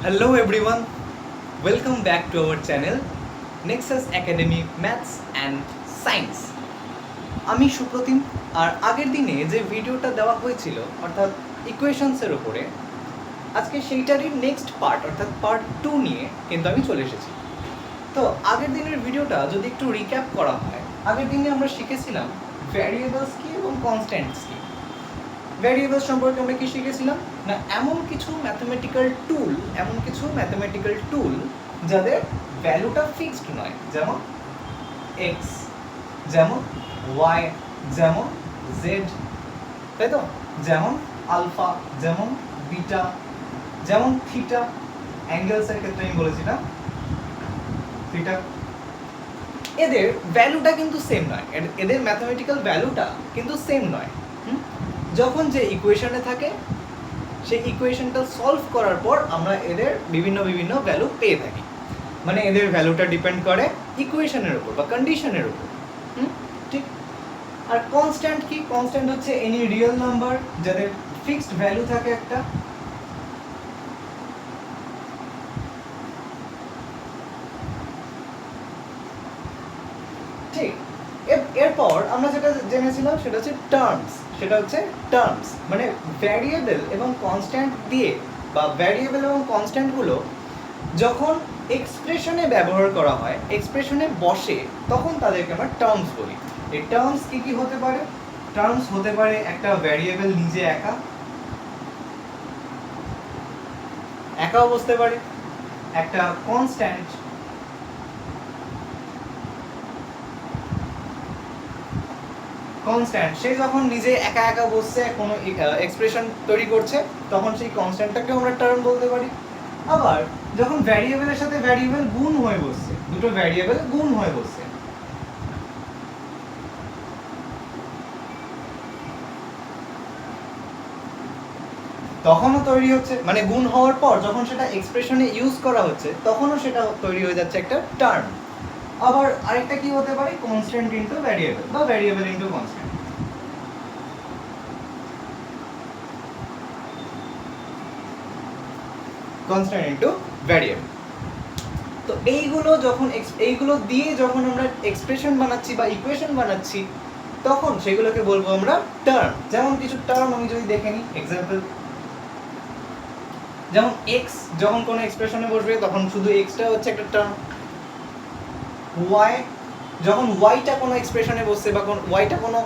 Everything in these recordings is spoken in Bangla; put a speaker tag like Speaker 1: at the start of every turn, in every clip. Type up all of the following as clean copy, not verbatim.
Speaker 1: Hello everyone, welcome back to our channel Nexus Academy Maths and Science. আমি সুপ্রতিম আর আগের দিনে যে ভিডিওটা দেওয়া হয়েছিল অর্থাৎ ইকুয়েশনসের উপরে আজকে সেইটারই নেক্সট পার্ট অর্থাৎ পার্ট 2 নিয়ে কিন্তু আমি চলে এসেছি। তো আগের দিনের ভিডিওটা যদি একটু রিক্যাপ করা হয়, আগের দিনে আমরা শিখেছিলাম ভ্যারিয়েবলস কি এবং কনস্ট্যান্টস কি। ভ্যারিয়েবলস সম্পর্কে আমরা কি শিখেছিলাম না এমন কিছু ম্যাথমেটিক্যাল টুল যাদের ভ্যালুটা ফিক্সড নয়, যেমন এক্স, যেমন ওয়াই, যেমন জেড, তাই তো, যেমন আলফা, যেমন বিটা, যেমন থিটা, অ্যাঙ্গেলসের ক্ষেত্রে আমি বলেছিলাম থিটা। এদের ভ্যালুটা কিন্তু সেম নয়, এদের ম্যাথমেটিক্যাল ভ্যালুটা কিন্তু সেম নয়। যখন যে ইকুয়েশনে থাকে সেই ইকুয়েশনটা সলভ করার পর আমরা এদের বিভিন্ন বিভিন্ন ভ্যালু পেয়ে থাকি, মানে এদের ভ্যালুটা ডিপেন্ড করে ইকুয়েশনের উপর বা কন্ডিশনের উপর। ঠিক। আর কনস্ট্যান্ট কি? কনস্ট্যান্ট হচ্ছে এনি রিয়েল নাম্বার যাদের ফিক্সড ভ্যালু থাকে একটা। ঠিক। এরপর আমরা যেটা জেনেছিলাম সেটা হচ্ছে টার্মস, মানে ভ্যারিয়েবল এবং কনস্ট্যান্ট দিয়ে বা ভ্যারিয়েবল এবং কনস্ট্যান্টগুলো যখন এক্সপ্রেশনে ব্যবহার করা হয়, এক্সপ্রেশনে বসে, তখন তাদেরকে আমরা টার্মস বলি। এই টার্মস কি কি হতে পারে? টার্মস হতে পারে একটা ভ্যারিয়েবল নিজে একাও বসতে পারে, একটা কনস্ট্যান্ট, সে যখন নিজে একা একা বসছে কোনো এক্সপ্রেশন তৈরি করছে তখন সেই কনস্ট্যান্টটাকে আমরা টার্ম বলতে পারি। আবার যখন ভ্যারিয়েবলের সাথে ভ্যারিয়েবল গুণ হয়ে বসছে, দুটো ভ্যারিয়েবল গুণ হয়ে বসছে, তখনও তৈরি হচ্ছে, মানে গুণ হওয়ার পর যখন সেটা এক্সপ্রেশনে ইউজ করা হচ্ছে তখনও সেটা তৈরি হয়ে যাচ্ছে একটা টার্ম। আবার আরেকটা কি হতে পারে? কনস্ট্যান্ট ইনটু ভ্যারিয়েবল বা variable into constant. Constant into variable. তো এইগুলো দিয়ে যখন আমরা এক্সপ্রেশন বানাচ্ছি বা ইকুয়েশন বানাচ্ছি তখন সেগুলোকে বলবো আমরা টার্ম। যেমন কিছু টার্ম আমি যদি দেখে নিই, এক্সাম্পল, যেমন এক্স যখন কোনো এক্সপ্রেশনে বসবে তখন শুধু এক্সটা হচ্ছে একটা টার্ম। ওয়াই যখন ওয়াইটা কোনো এক্সপ্রেশনে বসছে বা ওয়াইটা কোনো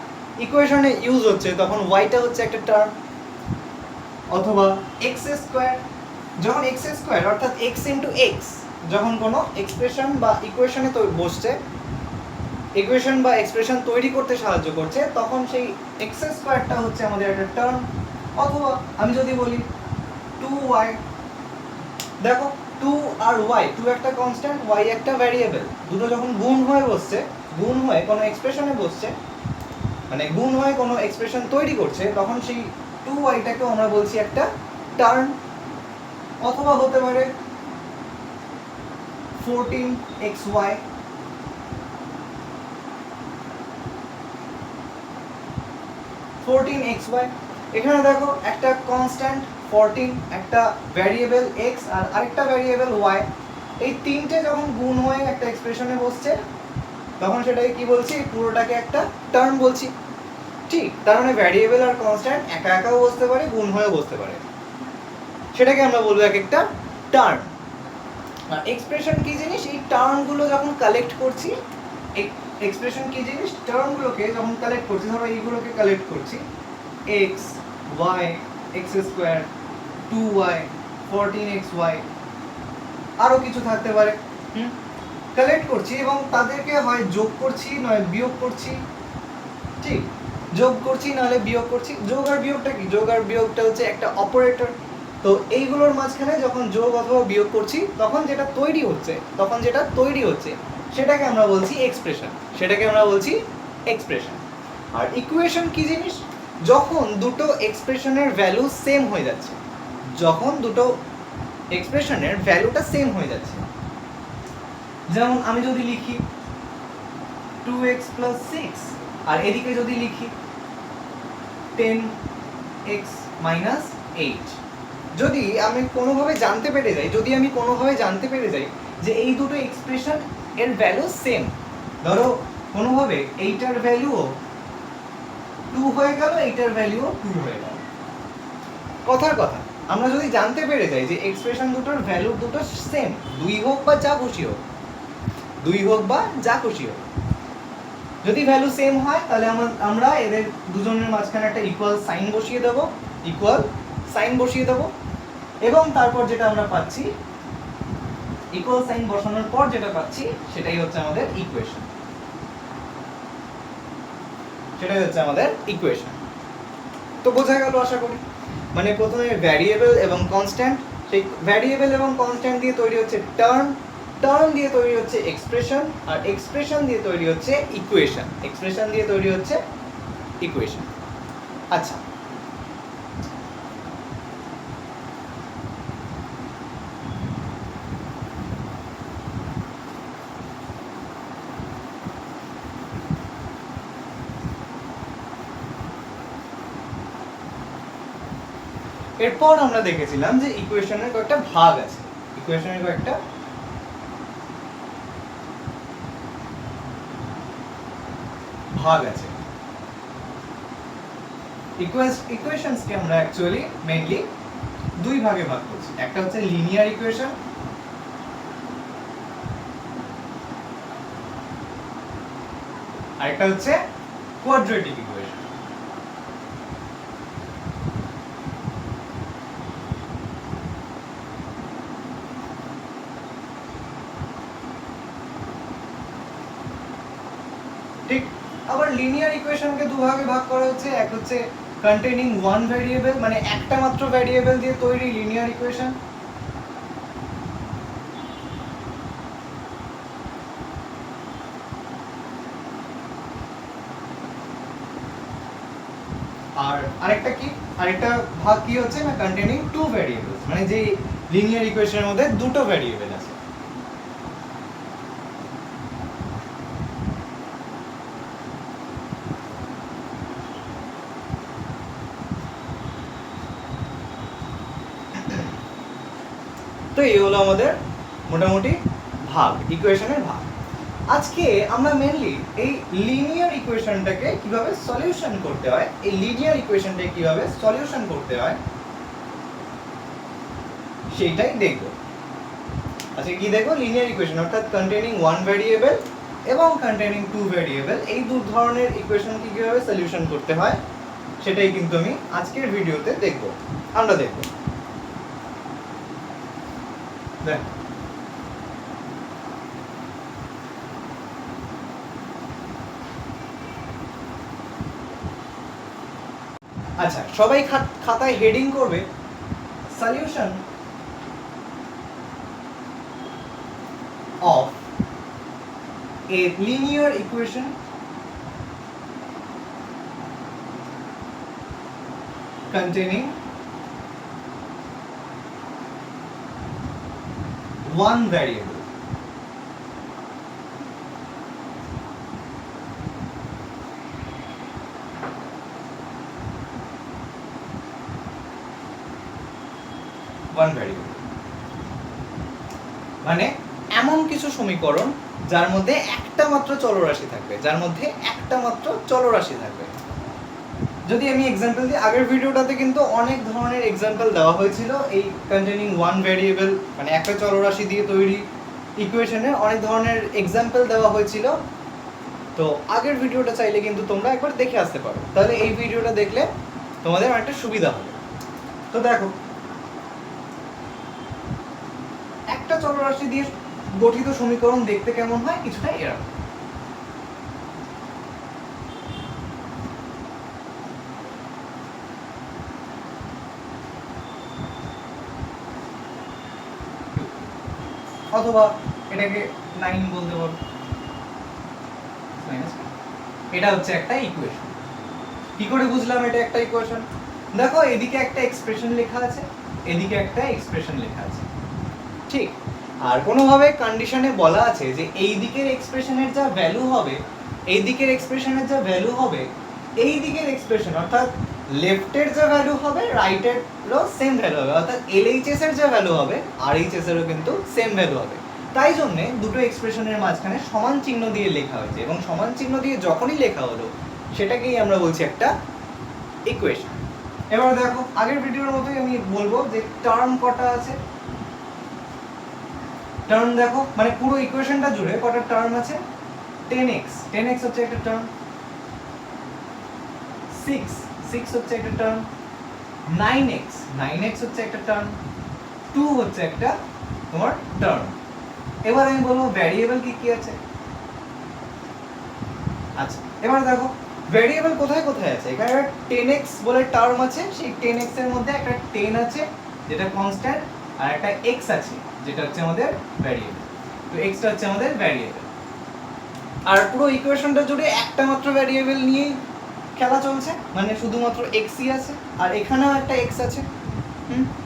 Speaker 1: ইকুয়েশনে ইউজ হচ্ছে তখন ওয়াইটা হচ্ছে একটা টার্ম। অথবা এক্স স্কোয়ার, যখন এক্স স্কোয়ার অর্থাৎ এক্স ইন্টু এক্স যখন কোনো এক্সপ্রেশন বা ইকুয়েশনে তো বসছে, ইকুয়েশন বা এক্সপ্রেশন তৈরি করতে সাহায্য করছে, তখন সেই এক্স স্কোয়ারটা হচ্ছে আমাদের একটা টার্ম। অথবা আমি যদি বলি 2y, দেখো 2 আর y, 2 একটা কনস্ট্যান্ট, y একটা ভ্যারিয়েবল, দুটো যখন গুণ হয়ে বসছে, গুণ হয়ে কোনো এক্সপ্রেশনে বসছে, মানে গুণ হয়ে কোনো এক্সপ্রেশন তৈরি করছে, তখন সেই 2yটাকেও আমরা বলছি একটা টার্ম। অথবা হতে পারে 14xy, এখানে দেখো একটা কনস্ট্যান্ট 14, একটা ভ্যারিয়েবল x আর আরেকটা ভ্যারিয়েবল y, এই তিনটে যখন গুণ হয়ে একটা এক্সপ্রেশনে বসছে তখন সেটাকে কি বলছি? পুরোটাকে একটা টার্ম বলছি। ঠিক, তার মানে ভ্যারিয়েবল আর কনস্ট্যান্ট একা একাও বসতে পারে, গুণ হয়েও বসতে পারে, সেটাকে আমরা বলবো এক একটা টার্ম। আর এক্সপ্রেশন কি জিনিস? এই টার্মগুলো যখন কালেক্ট করছি, এক্সপ্রেশন কি জিনিস? টার্মগুলোকে যখন কালেক্ট করছি, ধরো এইগুলোকে কালেক্ট করছি, x, Y, x square, 2y, 14xy, আরও কিছু থাকতে পারে, কালেক্ট করছি এবং তাদেরকে হয় যোগ করছি নয় বিয়োগ করছি। ঠিক, যোগ করছি নাহলে বিয়োগ করছি। যোগ আর বিয়োগটা কি? যোগ আর বিয়োগটা হচ্ছে একটা অপারেটর। তো এইগুলোর মাঝখানে যখন যোগ অথবা বিয়োগ করছি তখন যেটা তৈরি হচ্ছে সেটাকে আমরা বলছি এক্সপ্রেশন। আর ইকুয়েশন কি জিনিস? যখন দুটো এক্সপ্রেশনের ভ্যালু সেম হয়ে যাচ্ছে, যখন দুটো এক্সপ্রেশনের ভ্যালুটা সেম হয়ে যাচ্ছে। যেমন আমি যদি লিখি 2x + 6 আর এদিকে যদি লিখি 10x - 8, যদি আমি কোনোভাবে জানতে পেরে যাই যে এই দুটো এক্সপ্রেশন এর ভ্যালু সেম, ধরো কোনোভাবে এইটার ভ্যালুও 2 হয়ে গেল, এইটার ভ্যালুও 2 হয়ে গেল, কথার কথা আমরা যদি জানতে পেরে যাই যে এক্সপ্রেশন দুটোর ভ্যালু দুটো সেম, 2 হোক বা যা খুশি হোক, যদি ভ্যালু সেম হয় তাহলে আমরা এদের দুজনের মাঝখানে একটা ইকুয়াল সাইন বসিয়ে দেবো এবং তারপর যেটা আমরা পাচ্ছি, ইকুয়াল সাইন বসানোর পর যেটা পাচ্ছি সেটাই হচ্ছে আমাদের ইকুয়েশন। তো বোঝা গেল আশা করি। মানে প্রথমে ভ্যারিয়েবল এবং কনস্ট্যান্ট, সেই ভ্যারিয়েবল এবং কনস্ট্যান্ট দিয়ে তৈরি হচ্ছে টার্ম দিয়ে তৈরি হচ্ছে এক্সপ্রেশন, আর এক্সপ্রেশন দিয়ে তৈরি হচ্ছে ইকুয়েশন। আচ্ছা, এরপর আমরা দেখেছিলাম যে ইকুয়েশনের কয়েকটা ভাগ আছে, ইকুয়েশনসকে আমরা অ্যাকচুয়ালি মেইনলি দুই ভাগে ভাগ করছি। একটা হচ্ছে লিনিয়ার ইকুয়েশন, আর একটা হচ্ছে কোয়াড্রেটিক ইকুয়েশন। ঠিক, আবার লিনিয়ার ইকুয়েশনকে দুভাগে ভাগ করা হচ্ছে, এক হচ্ছে কন্টেইনিং ওয়ান ভ্যারিয়েবল, মানে একটা মাত্র ভ্যারিয়েবল দিয়ে তৈরি লিনিয়ার ইকুয়েশন, আর আরেকটা ভাগ কি হচ্ছে না কন্টেইনিং টু ভ্যারিয়েবলস, মানে যে লিনিয়ার ইকুয়েশনের মধ্যে দুটো ভ্যারিয়েবল আছে। তো এই হলো আমাদের মোটামুটি ইকুয়েশনের ভাগ। আজকে আমরা মেইনলি এই লিনিয়ার ইকুয়েশনটাকে কিভাবে সলিউশন করতে হয়, সেইটাই দেখব। আচ্ছা, কি দেখো, লিনিয়ার ইকুয়েশন অর্থাৎ কন্টেইনিং ওয়ান ভ্যারিয়েবল এবং কন্টেইনিং টু ভ্যারিয়েবল, এই দু ধরনের ইকুয়েশনকে কিভাবে সলিউশন করতে হয় সেটাই কিন্তু আমি আজকের ভিডিওতে আমরা দেখব। আচ্ছা, সবাই খাতায় হেডিং করবে solution of a linear equation containing one variable. মানে এমন কিছু সমীকরণ যার মধ্যে একটা মাত্র চলরাশি থাকবে। যদি আমি এক্সাম্পল দিই, আগের ভিডিওটাতে কিন্তু অনেক ধরনের এক্সাম্পল দেওয়া হয়েছিল এই কন্টেইনিং ওয়ান ভ্যারিয়েবল, মানে একটা চলরাশি দিয়ে তৈরি ইকুয়েশনে অনেক ধরনের এক্সাম্পল দেওয়া হয়েছিল। তো আগের ভিডিওটা চাইলে কিন্তু তোমরা একবার দেখে আসতে পারো, তাহলে এই ভিডিওটা দেখলে তোমাদের অনেকটা সুবিধা হবে। তো দেখো, একটা চলরাশি দিয়ে গঠিত সমীকরণ দেখতে কেমন হয়, কিছুটা এরকম। অথবা এটাকে 9 বলতে পারো, এটা হচ্ছে একটা ইকুয়েশন। কি করে বুঝলাম এটা একটা ইকুয়েশন? দেখো, এদিকে একটা এক্সপ্রেশন লেখা আছে, এদিকে একটা এক্সপ্রেশন লেখা আছে, ঠিক। আর কোনোভাবে কন্ডিশনে বলা আছে যে এই দিকের এক্সপ্রেশনের যা ভ্যালু হবে, এই দিকের এক্সপ্রেশন অর্থাৎ লেফটের যে ভ্যালু হবে রাইটেরও সেম ভ্যালু হবে, অর্থাৎ এলএইচএস এর যে ভ্যালু হবে আরএইচএস এরও কিন্তু সেম ভ্যালু হবে। তাই জন্য দুটো এক্সপ্রেশনের মাঝখানে সমান চিহ্ন দিয়ে লেখা হয়েছে, এবং সমান চিহ্ন দিয়ে যখনই লেখা হলো সেটাকেই আমরা বলছি একটা ইকুয়েশন। এবার দেখো আগের ভিডিওর মতোই আমি বলবো যে টার্ম কটা আছে। টার্ম দেখো, মানে পুরো ইকুয়েশনটা জুড়ে কটা টার্ম আছে? 10x, 10x হচ্ছে একটা টার্ম, 6 হচ্ছে একটা টার্ম, 9x, 9x হচ্ছে একটা টার্ম, 2 হচ্ছে একটা তোমার টার্ম। এবার আমি বলবো ভ্যারিয়েবল কি কি আছে। আচ্ছা এবার দেখো ভ্যারিয়েবল কোথায় কোথায় আছে। এখানে 10x বলে টার্ম আছে, সেই 10x এর মধ্যে একটা 10 আছে যেটা কনস্ট্যান্ট, আর একটা x আছে যেটা হচ্ছে আমাদের ভ্যারিয়েবল। তো x টা হচ্ছে আমাদের ভ্যারিয়েবল। আর পুরো ইকুয়েশনটা জুড়ে একটা মাত্র ভ্যারিয়েবল নিয়েই খেলা চলছে, মানে শুধুমাত্র x ই আছে, আর এখানেও একটা x আছে।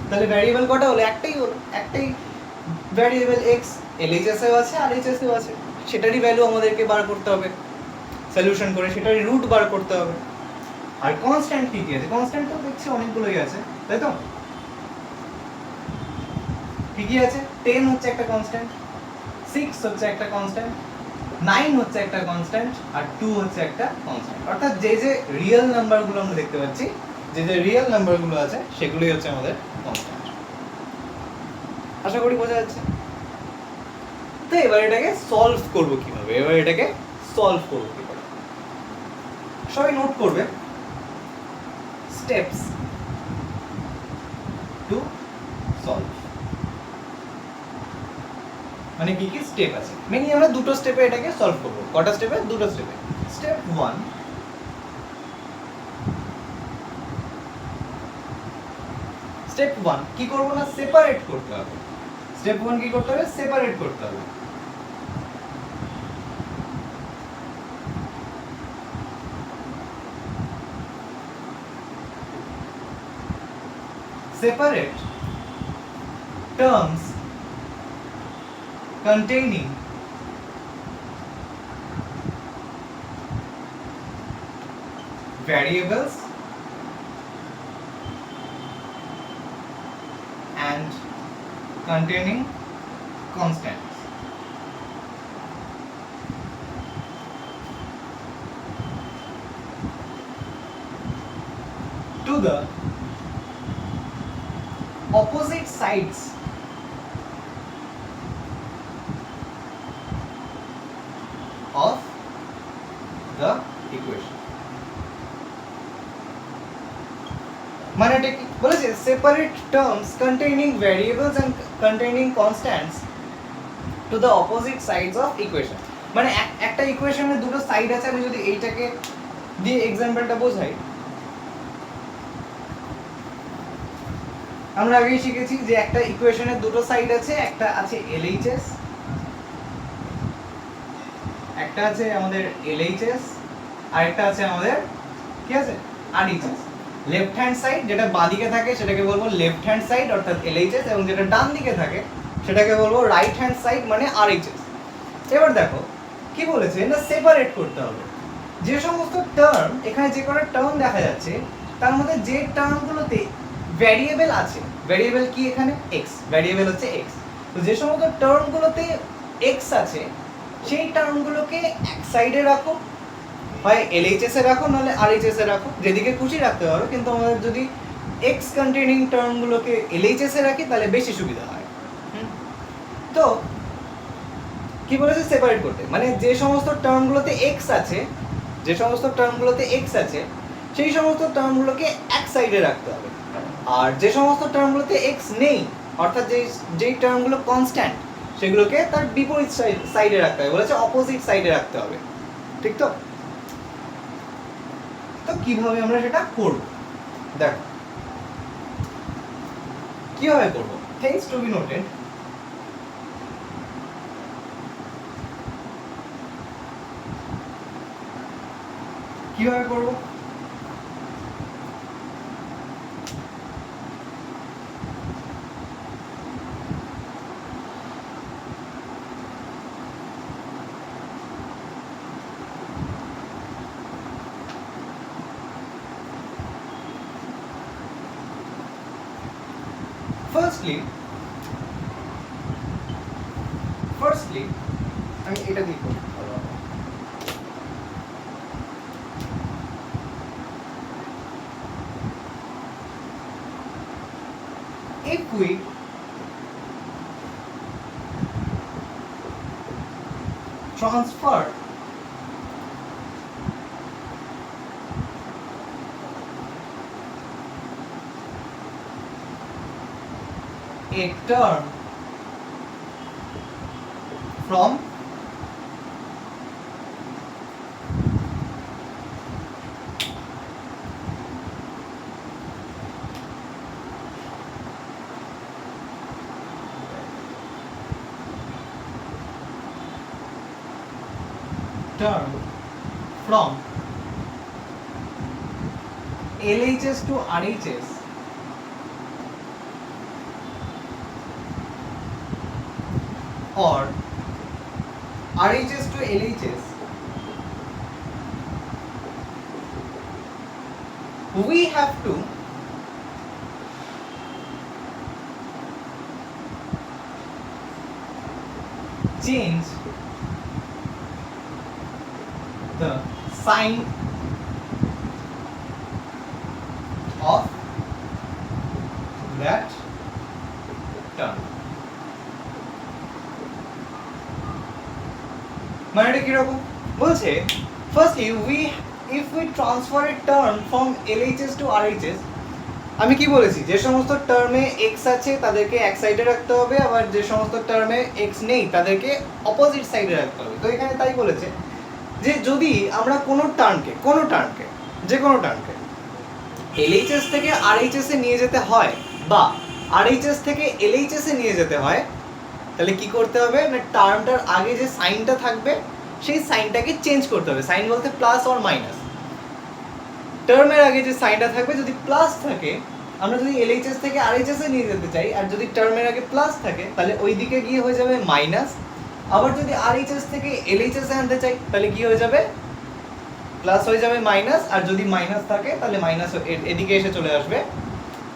Speaker 1: তাহলে ভ্যারিয়েবল কটা হলো? একটাই হলো, একটাই ভ্যারিয়েবল x, LHS এও আছে আর HS এও আছে, সেটারই ভ্যালু আমাদেরকে বার করতে হবে সলিউশন করে, সেটারই রুট বার করতে হবে। আর কনস্ট্যান্ট কি কি আছে? কনস্ট্যান্ট তো দেখছি অনেকগুলোই আছে, তাই তো? কি কি আছে? 10 হচ্ছে একটা কনস্ট্যান্ট, 6 হচ্ছে একটা কনস্ট্যান্ট, 9 হচ্ছে একটা কনস্ট্যান্ট, আর 2 হচ্ছে একটা কনস্ট্যান্ট। অর্থাৎ যে যে রিয়েল নাম্বারগুলো আমরা দেখতে পাচ্ছি, যে যে রিয়েল নাম্বারগুলো আছে সেগুলোই হচ্ছে আমাদের কনস্ট্যান্ট। আশা করি বোঝা যাচ্ছে। তো এবার এটাকে সলভ করব কিভাবে? সবাই নোট করবে স্টেপস টু সলভ, মানে কি কি স্টেপ আছে। মেনলি আমরা দুটো স্টেপে এটাকে সলভ করব। কটা স্টেপে? দুটো স্টেপে। স্টেপ 1, স্টেপ 1 কি করব না, সেপারেট করতে হবে। স্টেপ 1 কি করতে হবে? সেপারেট করতে হবে। Separate terms containing variables and containing constants. To the opposite sides of the equation. মানে এটা কি বলেছে? Separate terms containing variables and containing constants to the opposite sides of equation. মানে একটা ইকুয়েশনের দুটো সাইড আছে। আমি যদি এইটাকে দিয়ে এক্সাম্পলটা বোঝাই, আমরা আগেই শিখেছি যে একটা ইকুয়েশনের দুটো সাইড আছে, একটা আছে LHS, একটা আছে আমাদের LHS, আর একটা আছে আমাদের কি আছে RHS। লেফট হ্যান্ড সাইড যেটা বাঁদিকে থাকে সেটাকে বলবো লেফট হ্যান্ড সাইড অর্থাৎ LHS, এবং যেটা ডান দিকে থাকে সেটাকে বলবো রাইট হ্যান্ড সাইড মানে RHS। এবার দেখো কি বলেছে না, সেপারেট করতে হবে। যে সমস্ত টার্ম, এখানে যে কটা টার্ম দেখা যাচ্ছে তার মধ্যে যে টার্মগুলোতে ভ্যারিয়েবল আছে, ভ্যারিয়েবল কি এখানে x, ভ্যারিয়েবল হচ্ছে x। তো যে সমস্ত টার্মগুলোতে x আছে সেই টার্মগুলোকে এক সাইডে রাখো, হয় LHS এ রাখো নাহলে RHS এ রাখো, যেদিকে খুশি রাখতে পারো। কিন্তু আমাদের যদি x কন্টেইনিং টার্মগুলোকে LHS এ রাখি তাহলে বেশি সুবিধা হয়। তো কি বলেছে সেপারেট করতে, মানে যে সমস্ত টার্মগুলোতে x আছে, যে সমস্ত টার্মগুলোতে x আছে সেই সমস্ত টার্মগুলোকে এক সাইডে রাখতে হবে। আর যে সমস্ত টার্মগুলোতে x নেই, অর্থাৎ যেই টার্মগুলো কনস্ট্যান্ট, সেগুলোকে তার বিপরীত সাইডে রাখতে হবে। বলেছে অপোজিট সাইডে রাখতে হবে, ঠিক তো? তো কিভাবে আমরা সেটা করব দেখো কিভাবে করব। Things to be noted. কিভাবে করব? ফার্স্টলি আমি এটা দিয়ে করি if we transfer a term from LHS to RHS or RHS to LHS, we have to change the sign of that term. মানে কি রকম বলছে firstly if we transfer a term from LHS to RHS, আমি কি বলেছি যে সমস্ত টার্মে x আছে তাদেরকে এক সাইডে রাখতে হবে, আবার যে সমস্ত টার্মে x নেই তাদেরকে অপোজিট সাইডে রাখতে হবে। তো এখানে তাই বলেছে যে যদি আমরা কোনো টার্মকে যে কোনো টার্মকে LHS থেকে RHS এ নিয়ে যেতে হয় বা RHS থেকে LHS এ নিয়ে যেতে হয়, তাহলে কি করতে হবে না টার্মটার আগে যে সাইনটা থাকবে সেই সাইনটাকে চেঞ্জ করতে হবে। সাইন বলতে প্লাস অর মাইনাস। টার্মের আগে যে সাইনটা থাকবে যদি প্লাস থাকে, আমরা যদি LHS থেকে RHS এ নিয়ে যেতে চাই আর যদি টার্মের আগে প্লাস থাকে তাহলে ওই দিকে গিয়ে হয়ে যাবে মাইনাস। আবার যদি RHS থেকে LHS এ আনতে চাই তাহলে কি হয়ে যাবে প্লাস হয়ে যাবে মাইনাস, আর যদি মাইনাস থাকে তাহলে মাইনাস এদিকে এসে চলে আসবে,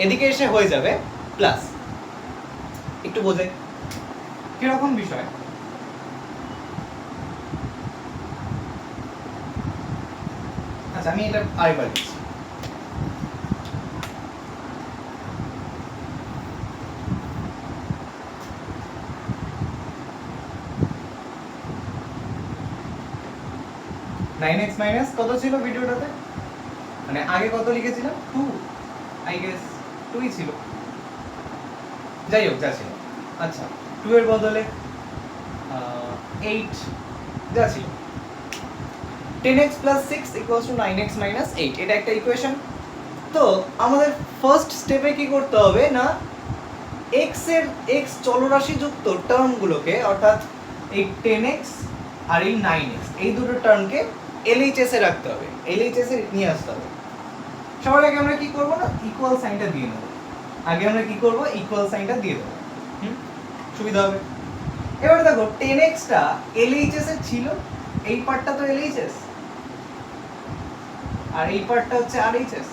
Speaker 1: এদিকে এসে হয়ে যাবে প্লাস। একটু বোঝাই কিরকম বিষয়। আচ্ছা আমি এটা আরেকবার দিচ্ছি। (9x - কত ছিল ভিডিওটাতে, মানে আগে কত লিখেছিলাম 2, আই গেস 2ই ছিল, যাই হোক যা ছিল। আচ্ছা 2 এর বদলে 8 যা ছিল। 10x + 6 = 9x - 8, এটা একটা ইকুয়েশন। তো আমাদের ফার্স্ট স্টেপে কি করতে হবে না x চলরাশি যুক্ত টার্মগুলোকে, অর্থাৎ এই 10x আর এই 9x এই দুটো টার্মকে LHS এ রাখতে হবে, LHS এ নিয়ে আসতে হবে। সবার আগে আমরা কি করব না ইকুয়াল সাইনটা দিয়ে নেব। ইকুয়াল সাইনটা দিয়ে দেব, সুবিধা হবে। এবার দেখো 10x টা LHS এ ছিল, এই পার্টটা তো LHS আর এই পার্টটা হচ্ছে RHS।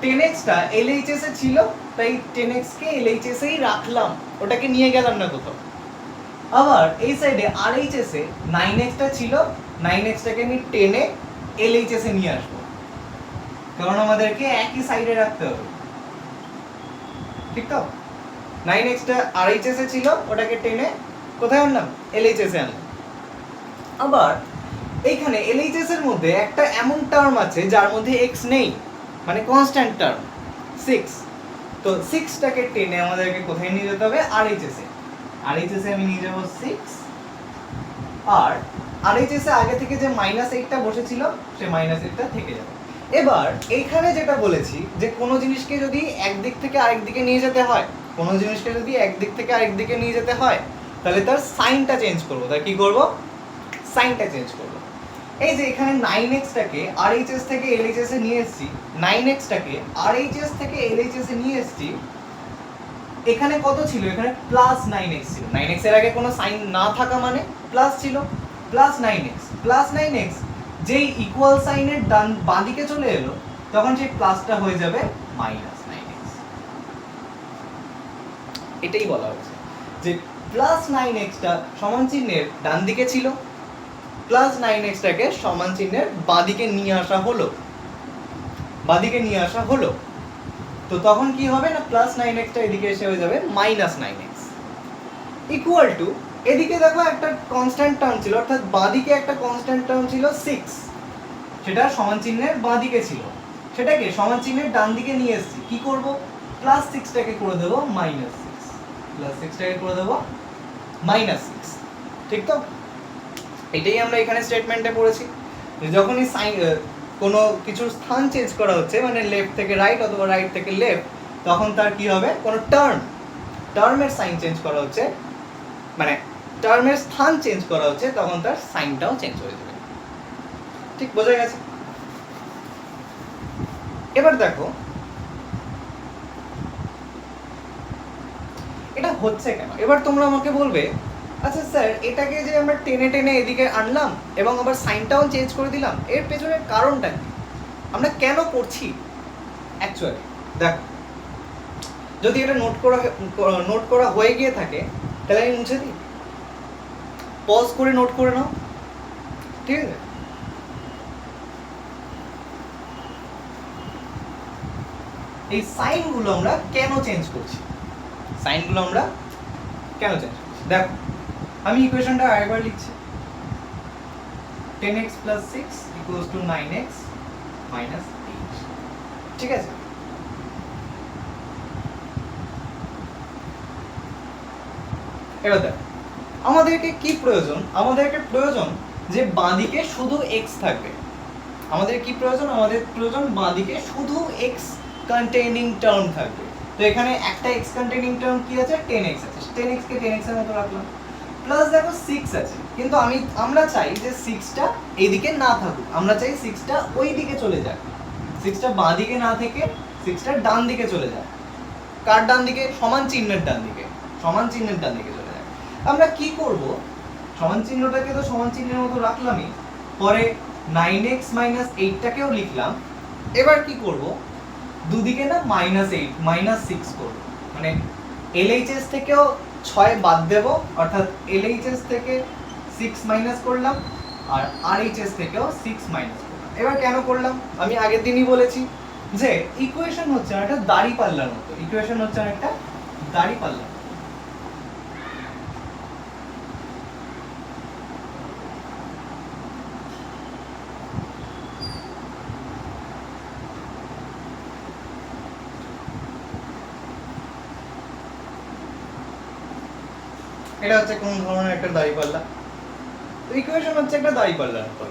Speaker 1: 10x টা LHS এ ছিল তাই 10x কে LHS এই রাখলাম, ওটাকে নিয়ে গেলাম না কোথাও। আবার এই সাইডে RHS এ 9x টা ছিল, 9x টাকে আমি টেনে LHS এ নিয়ে আসবো, কারণ আমাদেরকে একই সাইডে রাখতে হবে, ঠিক তো? 9x টা RHS এ ছিল, ওটাকে টেনে কোথায় আনলাম LHS এ আনলাম। আবার এইখানে LHS এর মধ্যে একটা এমন টার্ম আছে যার মধ্যে x নেই, মানে কনস্ট্যান্ট টার্ম 6। তো 6 টাকে টেনে আমাদেরকে কোথায় নিয়ে যেতে হবে RHS এ। RHS এ আমি নিয়ে যাব 6, আর RHS এ আগে থেকে যে -8 টা বসেছিল সে -8 টা থেকে যাবে। এবার এইখানে যেটা বলেছি যে কোনো জিনিসকে যদি একদিক থেকে আরেক দিকে নিয়ে যেতে হয়, তাহলে তার সাইনটা চেঞ্জ করব। তার কি করব সাইনটা চেঞ্জ করব। এই যে এখানে 9x টাকে RHS থেকে LHS এ নিয়ে এসেছি, 9x টাকে RHS থেকে LHS এ নিয়ে এসেছি। এখানে কত ছিল, এখানে +9x ছিল। 9x এর আগে কোনো সাইন না থাকা মানে প্লাস ছিল, +9x যেই ইকুয়াল সাইনের বাঁ দিকে চলে এলো তখন সেই প্লাসটা হয়ে যাবে -9x। এটাই বলা হয়েছে যে প্লাস 9x-টা সমান চিহ্নের ডান দিকে ছিল, প্লাস 9x-টাকে সমান চিহ্নের বাঁদিকে নিয়ে আসা হলো, বাঁদিকে নিয়ে আসা হলো। তো তখন কি হবে না প্লাস 9x-টা এদিকে এসে হয়ে যাবে মাইনাস 9x ইকুয়াল টু, এদিকে দেখো একটা কনস্ট্যান্ট টার্ম ছিল, অর্থাৎ বাঁদিকে একটা কনস্ট্যান্ট টার্ম ছিল 6, সেটা সমান চিহ্নের বাঁদিকে ছিল, সেটাকে সমান চিহ্নের ডান দিকে নিয়ে এসেছি। কি করব, প্লাস 6টাকে করে দেবো মাইনাস 6, প্লাস 6টাকে করে দেবো মাইনাস 6, ঠিক তো? এটাই আমরা এখানে স্টেটমেন্টে পড়েছি, যখনই সাইন কোনো কিছুর স্থান চেঞ্জ করা হচ্ছে, মানে লেফট থেকে রাইট অথবা রাইট থেকে লেফট, তখন তার কি হবে, কোনো টার্মের সাইন চেঞ্জ করা হচ্ছে, মানে টার্মের স্থান চেঞ্জ করা হচ্ছে, তখন তার সাইনটাও চেঞ্জ হয়ে যাবে। ঠিক বোঝা গেছে? এবার দেখো এটা হচ্ছে কেন। এবার তোমরা আমাকে বলবে, আচ্ছা স্যার এটাকে যে আমরা টেনে টেনে এদিকে আনলাম এবং আবার সাইনটাও চেঞ্জ করে দিলাম, এর পেছনের কারণটা কি, আমরা কেন করছি? অ্যাকচুয়ালি দেখো, যদি এটা নোট করা হয়ে গিয়ে থাকে তাহলে আমি মুছে দিই, পজ করে নোট করে নাও, ঠিক আছে? এই সাইনগুলো আমরা কেন চেঞ্জ করছি, সাইনগুলো আমরা কেন চেঞ্জ করছি? দেখো আমি ইকুয়েশনটা আরেকবার লিখছি, 10x plus 6 equals to 9x minus 8, ঠিক আছে? এবার দেখো আমাদেরকে কি প্রয়োজন, আমাদেরকে প্রয়োজন যে বাঁদিকে শুধু x থাকবে, আমাদের কি প্রয়োজন, আমাদের প্রয়োজন বাঁদিকে শুধু x কন্টেইনিং টার্ম থাকবে। তো এখানে একটা x কন্টেইনিং টার্ম কি আছে, 10x আছে, 10x কে 10x এর মতো রাখলাম, প্লাস দেখো 6 আছে, কিন্তু আমরা চাই যে 6টা এইদিকে না থাকুক, আমরা চাই 6টা ওই দিকে চলে যাক, 6টা বাঁ দিকে না থেকে 6টা ডান দিকে চলে যায়। কার ডান দিকে, সমান চিহ্নের ডান দিকে, সমান চিহ্নের ডান দিকে চলে যায়। আমরা কি করব, সমান চিহ্নটাকে তো সমান চিহ্নের মতো রাখলামই, পরে 9x minus 8টাকেও লিখলাম। এবার কি করব, দুদিকে না -8 -6 করব, মানে LHS থেকেও 6 বাদ দেব, অর্থাৎ LHS থেকে 6 মাইনাস করলাম আর RHS থেকেও 6 মাইনাস করলাম। এবার কেন করলাম, আমি আগের দিনই বলেছি যে ইকুয়েশন হচ্ছে একটা দাঁড়িপাল্লার মতো, ইকুয়েশন হচ্ছে একটা দাঁড়িপাল্লা। এটা হচ্ছে কোন ধরনের একটা দাঁড়িপাল্লা, তো ইকুয়েশন হচ্ছে একটা দাঁড়িপাল্লার মতো।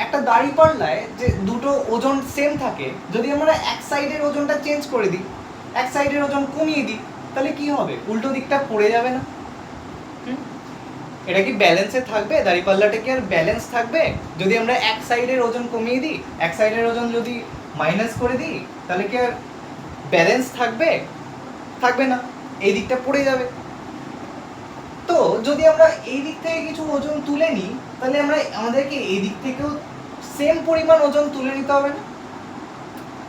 Speaker 1: একটা দাঁড়িপাল্লায় যে দুটো ওজন সেম থাকে, যদি আমরা এক সাইডের ওজনটা চেঞ্জ করে দিই, এক সাইডের ওজন কমিয়ে দিই, তাহলে কি হবে, উল্টো দিকটা পড়ে যাবে না? এটা কি ব্যালেন্সে থাকবে, দাঁড়িপাল্লাটা কি আর ব্যালেন্স থাকবে? যদি আমরা এক সাইডের ওজন কমিয়ে দিই, এক সাইডের ওজন যদি মাইনাস করে দিই, তাহলে কি আর ব্যালেন্স থাকবে? থাকবে না, এই দিকটা পড়ে যাবে। তো যদি আমরা এই দিক থেকে কিছু ওজন তুলে নিই, তাহলে আমাদেরকে এই দিক থেকেও সেম পরিমাণ ওজন তুলে নিতে হবে না?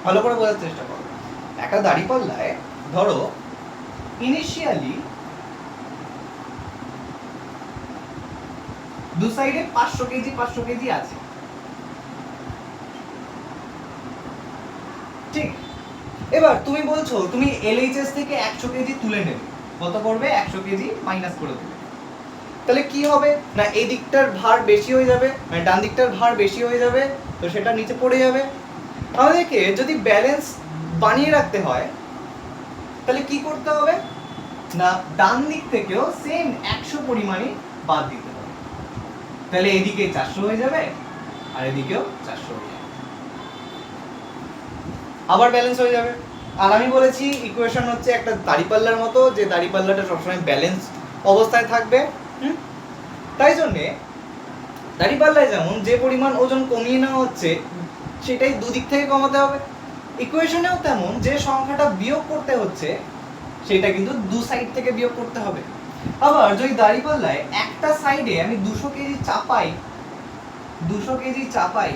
Speaker 1: ভালো করে বোঝার চেষ্টা করো। একটা দাঁড়িপাল্লায় ধরো ইনিশিয়ালি দু সাইডে 500 কেজি 500 কেজি আছে, ঠিক? এবার তুমি বলছো তুমি LHS থেকে 100 কেজি তুলে নেবে, কত করবে, 100 কেজি মাইনাস করে দেবে, তাহলে কি হবে না এই দিকটার ভার বেশি হয়ে যাবে, মানে ডান দিকটার ভার বেশি হয়ে যাবে, তো সেটা নিচে পড়ে যাবে। আমাদেরকে যদি ব্যালেন্স বানিয়ে রাখতে হয় তাহলে কি করতে হবে না, ডান দিক থেকেও সেম 100 পরিমাণই বাদ দিতে হবে, তাহলে এদিকে 400 হয়ে যাবে আর এদিকেও 400 হয়ে যাবে, আবার ব্যালেন্স হয়ে যাবে। আর আমি বলেছি ইকুয়েশন হচ্ছে একটা দাঁড়িপাল্লার মতো, যে দাঁড়িপাল্লাটা সবসময় ব্যালেন্স অবস্থায় থাকবে। তাই জন্যে দাঁড়িপাল্লায় যেমন যে পরিমাণ ওজন কমিয়ে নেওয়া হচ্ছে সেটাই দুদিক থেকে কমাতে হবে, ইকুয়েশনেও তেমন যে সংখ্যাটা বিয়োগ করতে হচ্ছে সেটা কিন্তু দু সাইড থেকে বিয়োগ করতে হবে। আবার যদি দাঁড়িপাল্লায় একটা সাইডে আমি 200 কেজি চাপাই,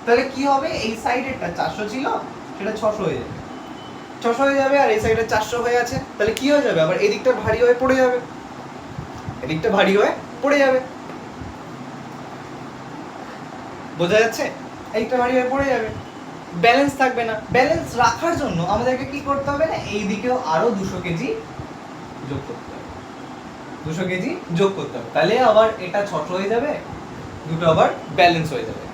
Speaker 1: তাহলে কি হবে, এই সাইডেরটা 400 ছিল সেটা 600 হয়ে যাবে, 600 হয়ে যাবে আর এই সাইডে 400 হয়ে আছে, তাহলে কি হয়ে যাবে, আবার এদিকটা ভারী হয়ে পড়ে যাবে, এদিকটা ভারী হয়ে পড়ে যাবে, বোঝা যাচ্ছে? এইটা ভারী হয়ে পড়ে যাবে, ব্যালেন্স থাকবে না। ব্যালেন্স রাখার জন্য আমাদেরকে কি করতে হবে না, এই দিকেও আরো 200 কেজি যোগ করতে হবে, 200 কেজি যোগ করতে হবে, তাহলে আবার এটা 600 হয়ে যাবে, দুটো আবার ব্যালেন্স হয়ে যাবে,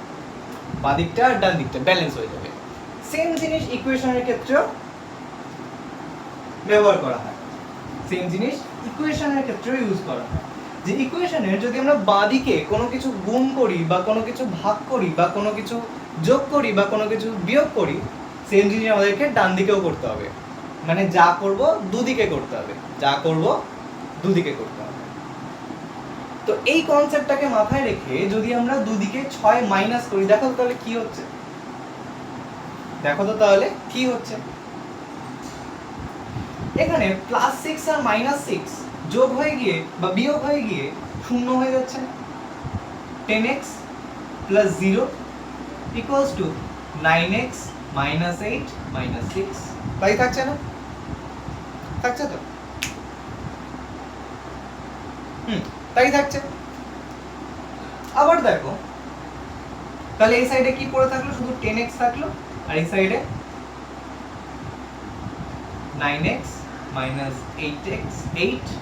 Speaker 1: বাঁ দিকটা আর ডান দিকটা ব্যালেন্স হয়ে যাবে। সেম জিনিস ইকুয়েশনের ক্ষেত্রেও ব্যবহার করা হয়, সেম জিনিস ইকুয়েশনের ক্ষেত্রেও ইউজ করা হয়। যে ইকুয়েশনের যদি আমরা বাঁ দিকে কোনো কিছু গুণ করি বা কোনো কিছু ভাগ করি বা কোনো কিছু যোগ করি বা কোনো কিছু বিয়োগ করি, সেম জিনিস আমাদেরকে ডান দিকেও করতে হবে, মানে যা করব দুদিকে করতে হবে, যা করব দুদিকে করতে হবে। তো এই কনসেপ্টটাকে মাথায় রেখে যদি আমরা দুদিকে 6 মাইনাস করি, দেখো তো তাহলে কি হচ্ছে, দেখো তো তাহলে কি হচ্ছে। এখানে +6 আর -6 যোগ হয়ে গিয়ে বা বিয়োগ হয়ে গিয়ে শূন্য হয়ে যাচ্ছে না, 10x + 0 = 9x - 8 - 6, তাই থাকছে না, থাকছে তো, তাই থাকছে। আবার দেখো তাহলে এই সাইডে কি পড়ে থাকলো, শুধু 10x থাকলো, আর এই সাইডে 9x - 8x 8 -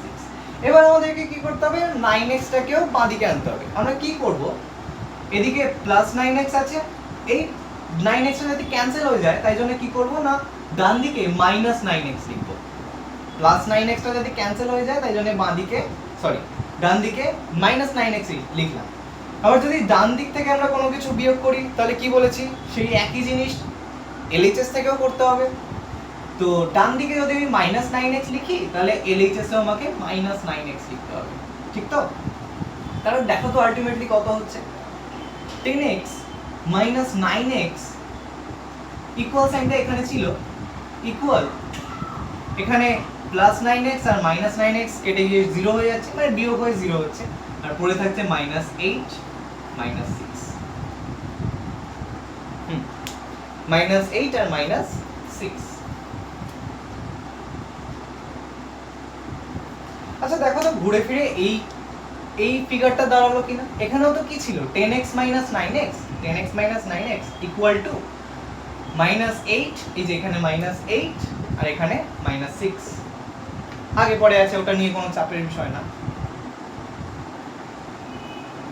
Speaker 1: 6। এবার আমাদেরকে কি করতে হবে, 9x টাকেও বাঁ দিকে আনতে হবে। আমরা কি করব, এদিকে +9x আছে, এই 9x টা যদি ক্যান্সেল হয়ে যায় তাই জন্য কি করব না, ডান দিকে -9x লিখব। +9x টা যদি ক্যান্সেল হয়ে যায় তাই জন্য বাঁ দিকে ডান দিকে -9x লিখলাম। আবার যদি ডান দিক থেকে আমরা কোনো কিছু বিয়োগ করি তাহলে কি বলেছি, সেই একই জিনিস LHS থেকেও করতে হবে। তো ডান দিকে যদি আমি -9x লিখি তাহলে LHS এও আমাকে -9x লিখতে হবে, ঠিক তো? তাহলে দেখো তো আলটিমেটলি কত হচ্ছে, 10x - 9x ইকুয়াল সাইনটা এখানে ছিল, ইকুয়াল এখানে +9x আর -9x কেটে গিয়ে 0 হয়ে যাচ্ছে, মানে বিয়োগ হয়ে 0 হচ্ছে, আর পড়ে থাকছে -8 - 6 -8 আর -6। আচ্ছা দেখো তো ঘুরে ফিরে এই ফিগারটা দাঁড়ালো কিনা, এখানেও তো কি ছিল, 10x - 9x 10x - 9x equal to -8, এই যে এখানে -8 আর এখানে -6, আগে পরে আছে, ওটা নিয়ে কোনো চাপের বিষয় না।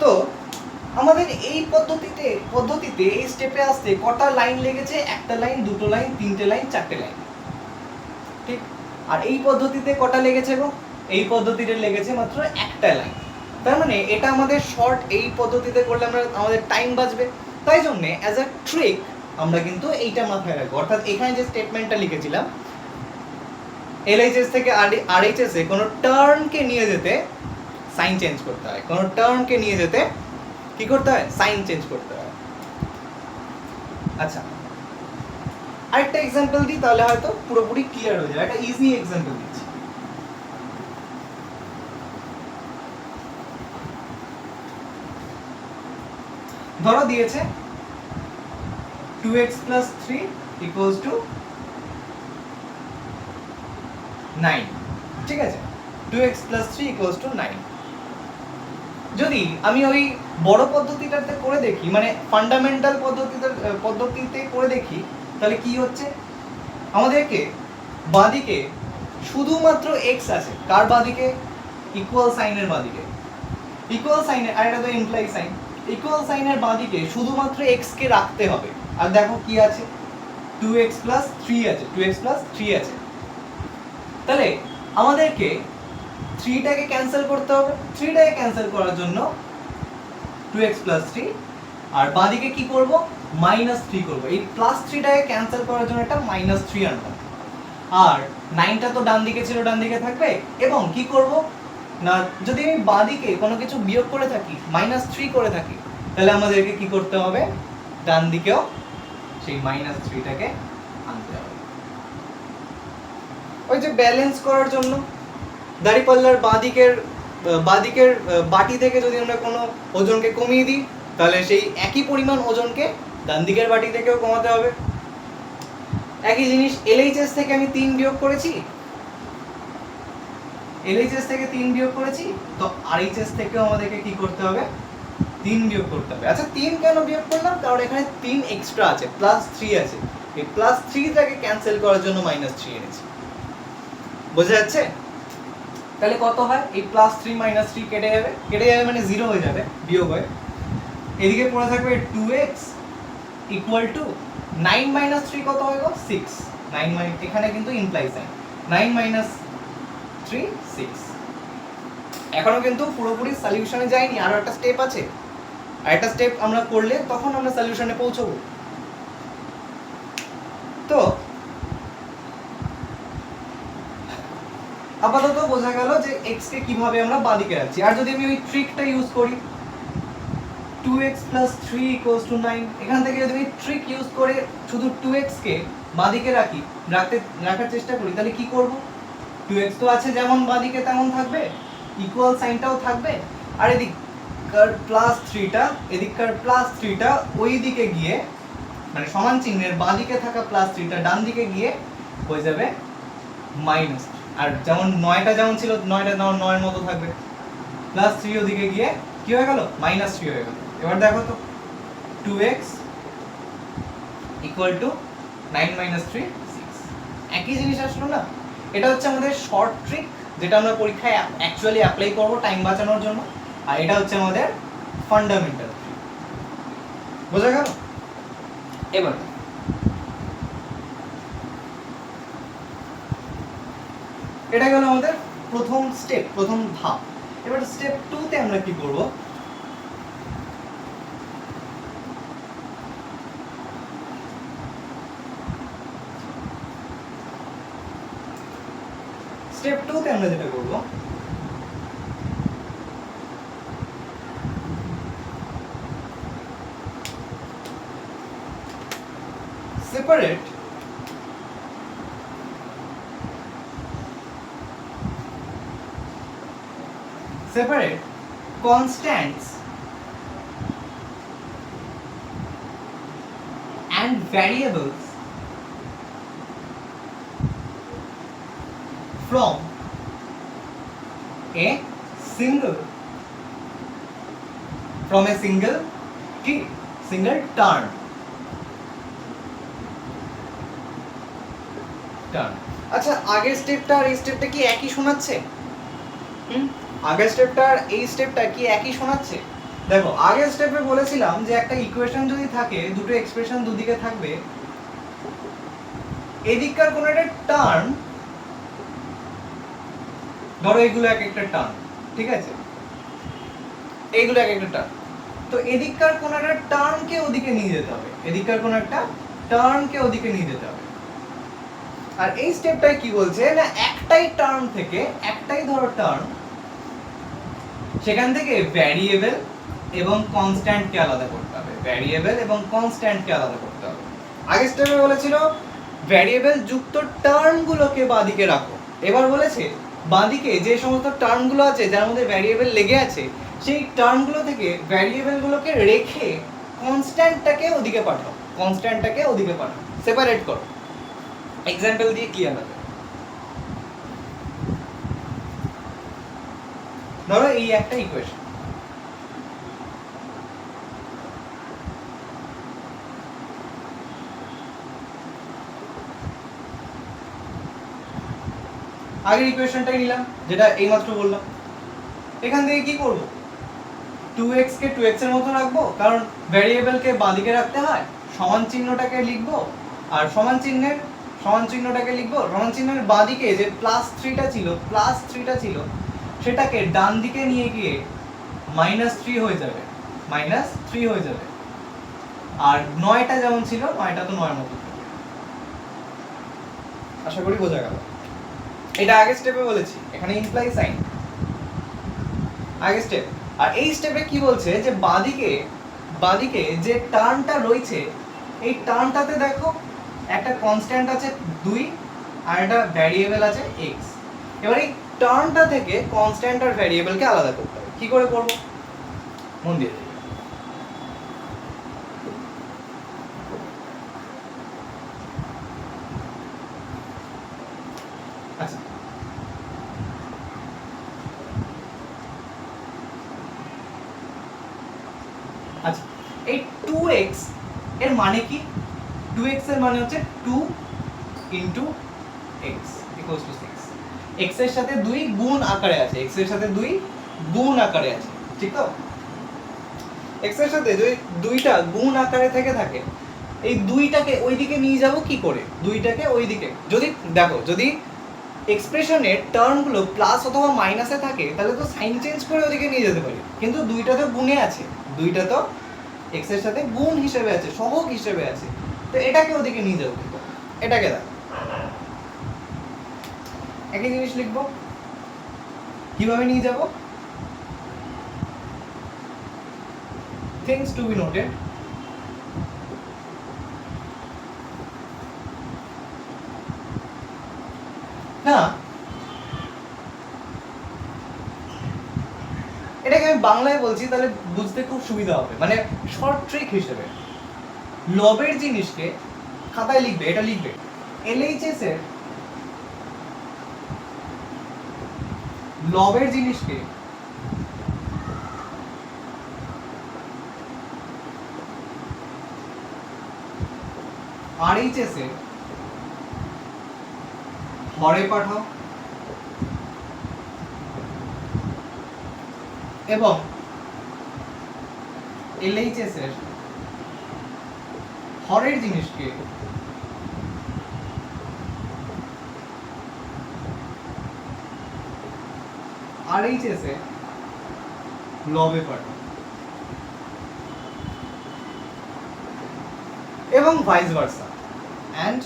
Speaker 1: তো আমাদের এই পদ্ধতিতে এই স্টেপে আসতে কটা লাইন লেগেছে, একটা লাইন, দুটো লাইন, তিনটে লাইন, চারটে লাইন, ঠিক? আর এই পদ্ধতিতে কটা লেগেছে গো, এই পদ্ধতিতে লেগেছে মাত্র একটা লাইন। তার মানে এটা আমাদের শর্ট, এই পদ্ধতিতে করলে আমাদের টাইম বাঁচবে, তাই জন্য অ্যাজ আ ট্রিক আমরা কিন্তু এইটা মাথায় রাখবো। অর্থাৎ এখানে যে স্টেটমেন্টটা লিখেছিলাম, LHS থেকে RHS এ কোনো টার্মকে নিয়ে যেতে সাইন চেঞ্জ করতে হয়, কোনো টার্মকে নিয়ে যেতে কি করতে হয়, সাইন চেঞ্জ করতে হয়। আচ্ছা আরেকটা এক্সাম্পল দিই, তাহলে হয়তো পুরোপুরি ক্লিয়ার হয়ে যাবে। একটা ইজি এক্সাম্পল দিচ্ছি। ধরো দিয়েছে 2x + 3 = 9, ঠিক আছে, 2x + 3 = 9। যদি আমি ওই বড় পদ্ধতিটাতে করে দেখি, মানে ফান্ডামেন্টাল পদ্ধতিতে করে দেখি, তাহলে কি হচ্ছে, আমাদেরকে বাঁদিকে শুধুমাত্র x আছে, কার বাঁদিকে, ইকুয়াল সাইনের বাঁদিকে, ইকুয়াল সাইনের, আর এটা তো ইমপ্লাই সাইন, ইকুয়াল সাইনের বাঁদিকে শুধুমাত্র x কে রাখতে হবে। আর দেখো কি আছে, 2x + 3 আছে, 2x + 3 আছে, তাহলে আমাদেরকে 3 টাকে ক্যান্সেল করতে হবে। 3 টাকে ক্যান্সেল করার জন্য 2x + 3, আর বাঁদিকে কি করব, -3 করব। এই +3 টাকে ক্যান্সেল করার জন্য একটা -3 আনলাম, আর 9টা তো ডান দিকে ছিল, ডান দিকে থাকবে। এবং কি করব না, যদি আমি বাঁদিকে কোনো কিছু বিয়োগ করে থাকি, -3 করে থাকি, তাহলে আমাদেরকে কি করতে হবে, ডান দিকেও সেই -3 টাকে আনতে হবে। ওই যে ব্যালেন্স করার জন্য দাঁড়িপাল্লার বাঁদিকের বাটি থেকে যদি আমরা কোনো ওজনকে কমিয়ে দিই, তাহলে সেই একই পরিমাণ ওজনকে ডান দিকের বাটি থেকেও কমাতে হবে। একই জিনিস এলএইচএস থেকে আমি 3 বিয়োগ করেছি, এলএইচএস থেকে 3 বিয়োগ করেছি, তো আরএইচএস থেকেও আমাদেরকে কি করতে হবে, 3 বিয়োগ করতে হবে। আচ্ছা 3 কেন বিয়োগ করলাম, কারণ এখানে 3 এক্সট্রা আছে, +3 আছে, এই +3টাকে ক্যান্সেল করার জন্য -3 এনেছি। বোঝা যাচ্ছে? তাহলে কত হয়, এই +3 -3 কেটে যাবে, মানে 0 হয়ে যাবে, বিয়োগ হয়ে এদিকে পড়ে থাকবে 2x ইকুয়াল টু 9 - 3 কত হয় গো, 6। 9 এখানে কিন্তু ইমপ্লাই সাইন, 9 - 3 6। এখনো কিন্তু পুরোপুরি সলিউশনে যায়নি, আরো একটা স্টেপ আছে, আর একটা স্টেপ আমরা করলে তখন আমরা সলিউশনে পৌঁছবো। তো আপাতত বোঝা গেল যে x কে কিভাবে আমরা বাঁদিকে রাখছি। আর যদি আমি ওই ট্রিকটা ইউজ করি 2x + 3 = 9, এখান থেকে যদি আমি ট্রিক ইউজ করে শুধু 2x কে বাঁদিকে রাখার চেষ্টা করি, তাহলে কি করব, 2x তো আছে যেমন বাঁদিকে তেমন থাকবে, ইকুয়াল সাইনটাও থাকবে, আর এদিককার +3টা এদিককার +3টা ওই দিকে গিয়ে, মানে সমান চিহ্নের বাঁদিকে থাকা +3টা ডান দিকে গিয়ে হয়ে যাবে মাইনাস, আর যেমন 9টা যেমন ছিল 9টা 9 এর মতো থাকবে, +3 ওদিকে গিয়ে কি হয়ে গেল, -3 হয়ে গেল। এবার দেখো তো 2x = 9 - 3 6, একই জিনিস আসলো না? এটা হচ্ছে আমাদের শর্ট ট্রিক, যেটা আমরা পরীক্ষায় অ্যাকচুয়ালি অ্যাপ্লাই করব টাইম বাঁচানোর জন্য, আর এটা হচ্ছে আমাদের ফান্ডামেন্টাল ট্রিক। বোঝা গেল? এবার এটা গেল আমাদের প্রথম স্টেপ, প্রথম ধাপ। এবার স্টেপ 2 তে আমরা কি করব, স্টেপ 2 তে আমরা যেটা করব, separate constants and variables from a single term. আচ্ছা আগের স্টেপটা আর এই স্টেপটা কি একই শোনাচ্ছে? আগের স্টেপটা আর এই স্টেপটা কি একই শোনাচ্ছে? দেখো আগের স্টেপে বলেছিলাম যে একটা ইকুয়েশন যদি থাকে, দুটো এক্সপ্রেশন দুদিকে থাকবে, এদিককার কোন একটা টার্ম, ধরো এগুলো এক একটা টার্ম, ঠিক আছে, এইগুলো এক একটা টার্ম, তো এদিককার কোন একটা টার্মকে ওদিকে নিয়ে যেতে হবে, এদিককার কোন একটা টার্মকে ওদিকে নিয়ে যেতে হবে। আর এই স্টেপটাই কি বলছে না, একটাই টার্ম থেকে, একটাই ধরো টার্ম, সেখান থেকে ভ্যারিয়েবল এবং কনস্ট্যান্টকে আলাদা করতে হবে, ভ্যারিয়েবল এবং কনস্ট্যান্টকে আলাদা করতে হবে। আগের স্টেপে বলেছিল ভ্যারিয়েবল যুক্ত টার্মগুলোকে বাঁদিকে রাখো, এবার বলেছে বাঁদিকে যে সমস্ত টার্মগুলো আছে যার মধ্যে ভ্যারিয়েবল লেগে আছে, সেই টার্মগুলো থেকে ভ্যারিয়েবলগুলোকে রেখে কনস্ট্যান্টটাকে ওদিকে পাঠাও, কনস্ট্যান্টটাকে ওদিকে পাঠাও, সেপারেট করো। এক্সাম্পল দিয়ে ক্লিয়ার হবে। ধরো এই একটা ইকুয়েশন, আগের ইকুয়েশনটাই নিলাম যেটা এইমাত্র বললাম, এখান থেকে কি করব, 2x কে 2x এর মতো রাখবো, কারণ ভ্যারিয়েবলকে বাঁদিকে রাখতে হয়, সমান চিহ্নটাকে লিখবো, আর সমান চিহ্নটাকে লিখবো, সমান চিহ্নের বাঁদিকে যে +3টা ছিল সেটাকে ডান দিকে নিয়ে গিয়ে -3 হয়ে যাবে, -3 হয়ে যাবে, আর 9টা যেমন ছিল 9টা তো 9 এর মতো থাকবে। আশা করি বোঝা গেল। এটা আগের স্টেপে বলেছি, এখানে ইমপ্লাই সাইন আগের স্টেপ। আর এই স্টেপে কি বলছে যে বাঁদিকে যে টার্মটা রয়েছে, এই টার্মটাতে দেখো একটা কনস্ট্যান্ট আছে 2 আর একটা ভ্যারিয়েবল আছে x। এবার এই টার্মটা থেকে কনস্ট্যান্ট আর ভ্যারিয়েবলকে আলাদা করতে হবে। কি করে করব, মন দিয়ে দেখো। 2x এর মানে কি? 2x এর মানে হচ্ছে 2 into x equals to 6। x এর সাথে 2 গুণ আকারে আছে, x এর সাথে 2 গুণ আকারে আছে, ঠিক তো? x এর সাথে যদি 2টা গুণ আকারে থেকে থাকে, এই 2টাকে ওইদিকে নিয়ে যাব কি করে? 2টাকে ওইদিকে যদি দেখো, যদি এক্সপ্রেশনের টার্মগুলো প্লাস অথবা মাইনাসে থাকে তাহলে তো সাইন চেঞ্জ করে ওদিকে নিয়ে যেতে পারি, কিন্তু 2টা তো গুণে আছে, 2টা তো x এর সাথে গুণ হিসেবে আছে, সহগ হিসেবে আছে, তো এটাকে ওদিকে নিয়ে যাবো। এটাকে দেখ, একই জিনিস লিখবো, কিভাবে নিয়ে যাব? things to be noted, না এটাকে আমি বাংলায় বলছি তাহলে বুঝতে খুব সুবিধা হবে, মানে শর্ট ট্রিক হিসেবে লবের জিনিসকে খাতায় লিখবে, এটা লিখবে LHS এর লবের জিনিসকে RHS এর হরে পাঠাও এবং LHS এর হরের জিনিসকে RHS এ লবে পাঠাও, এবং vice versa, and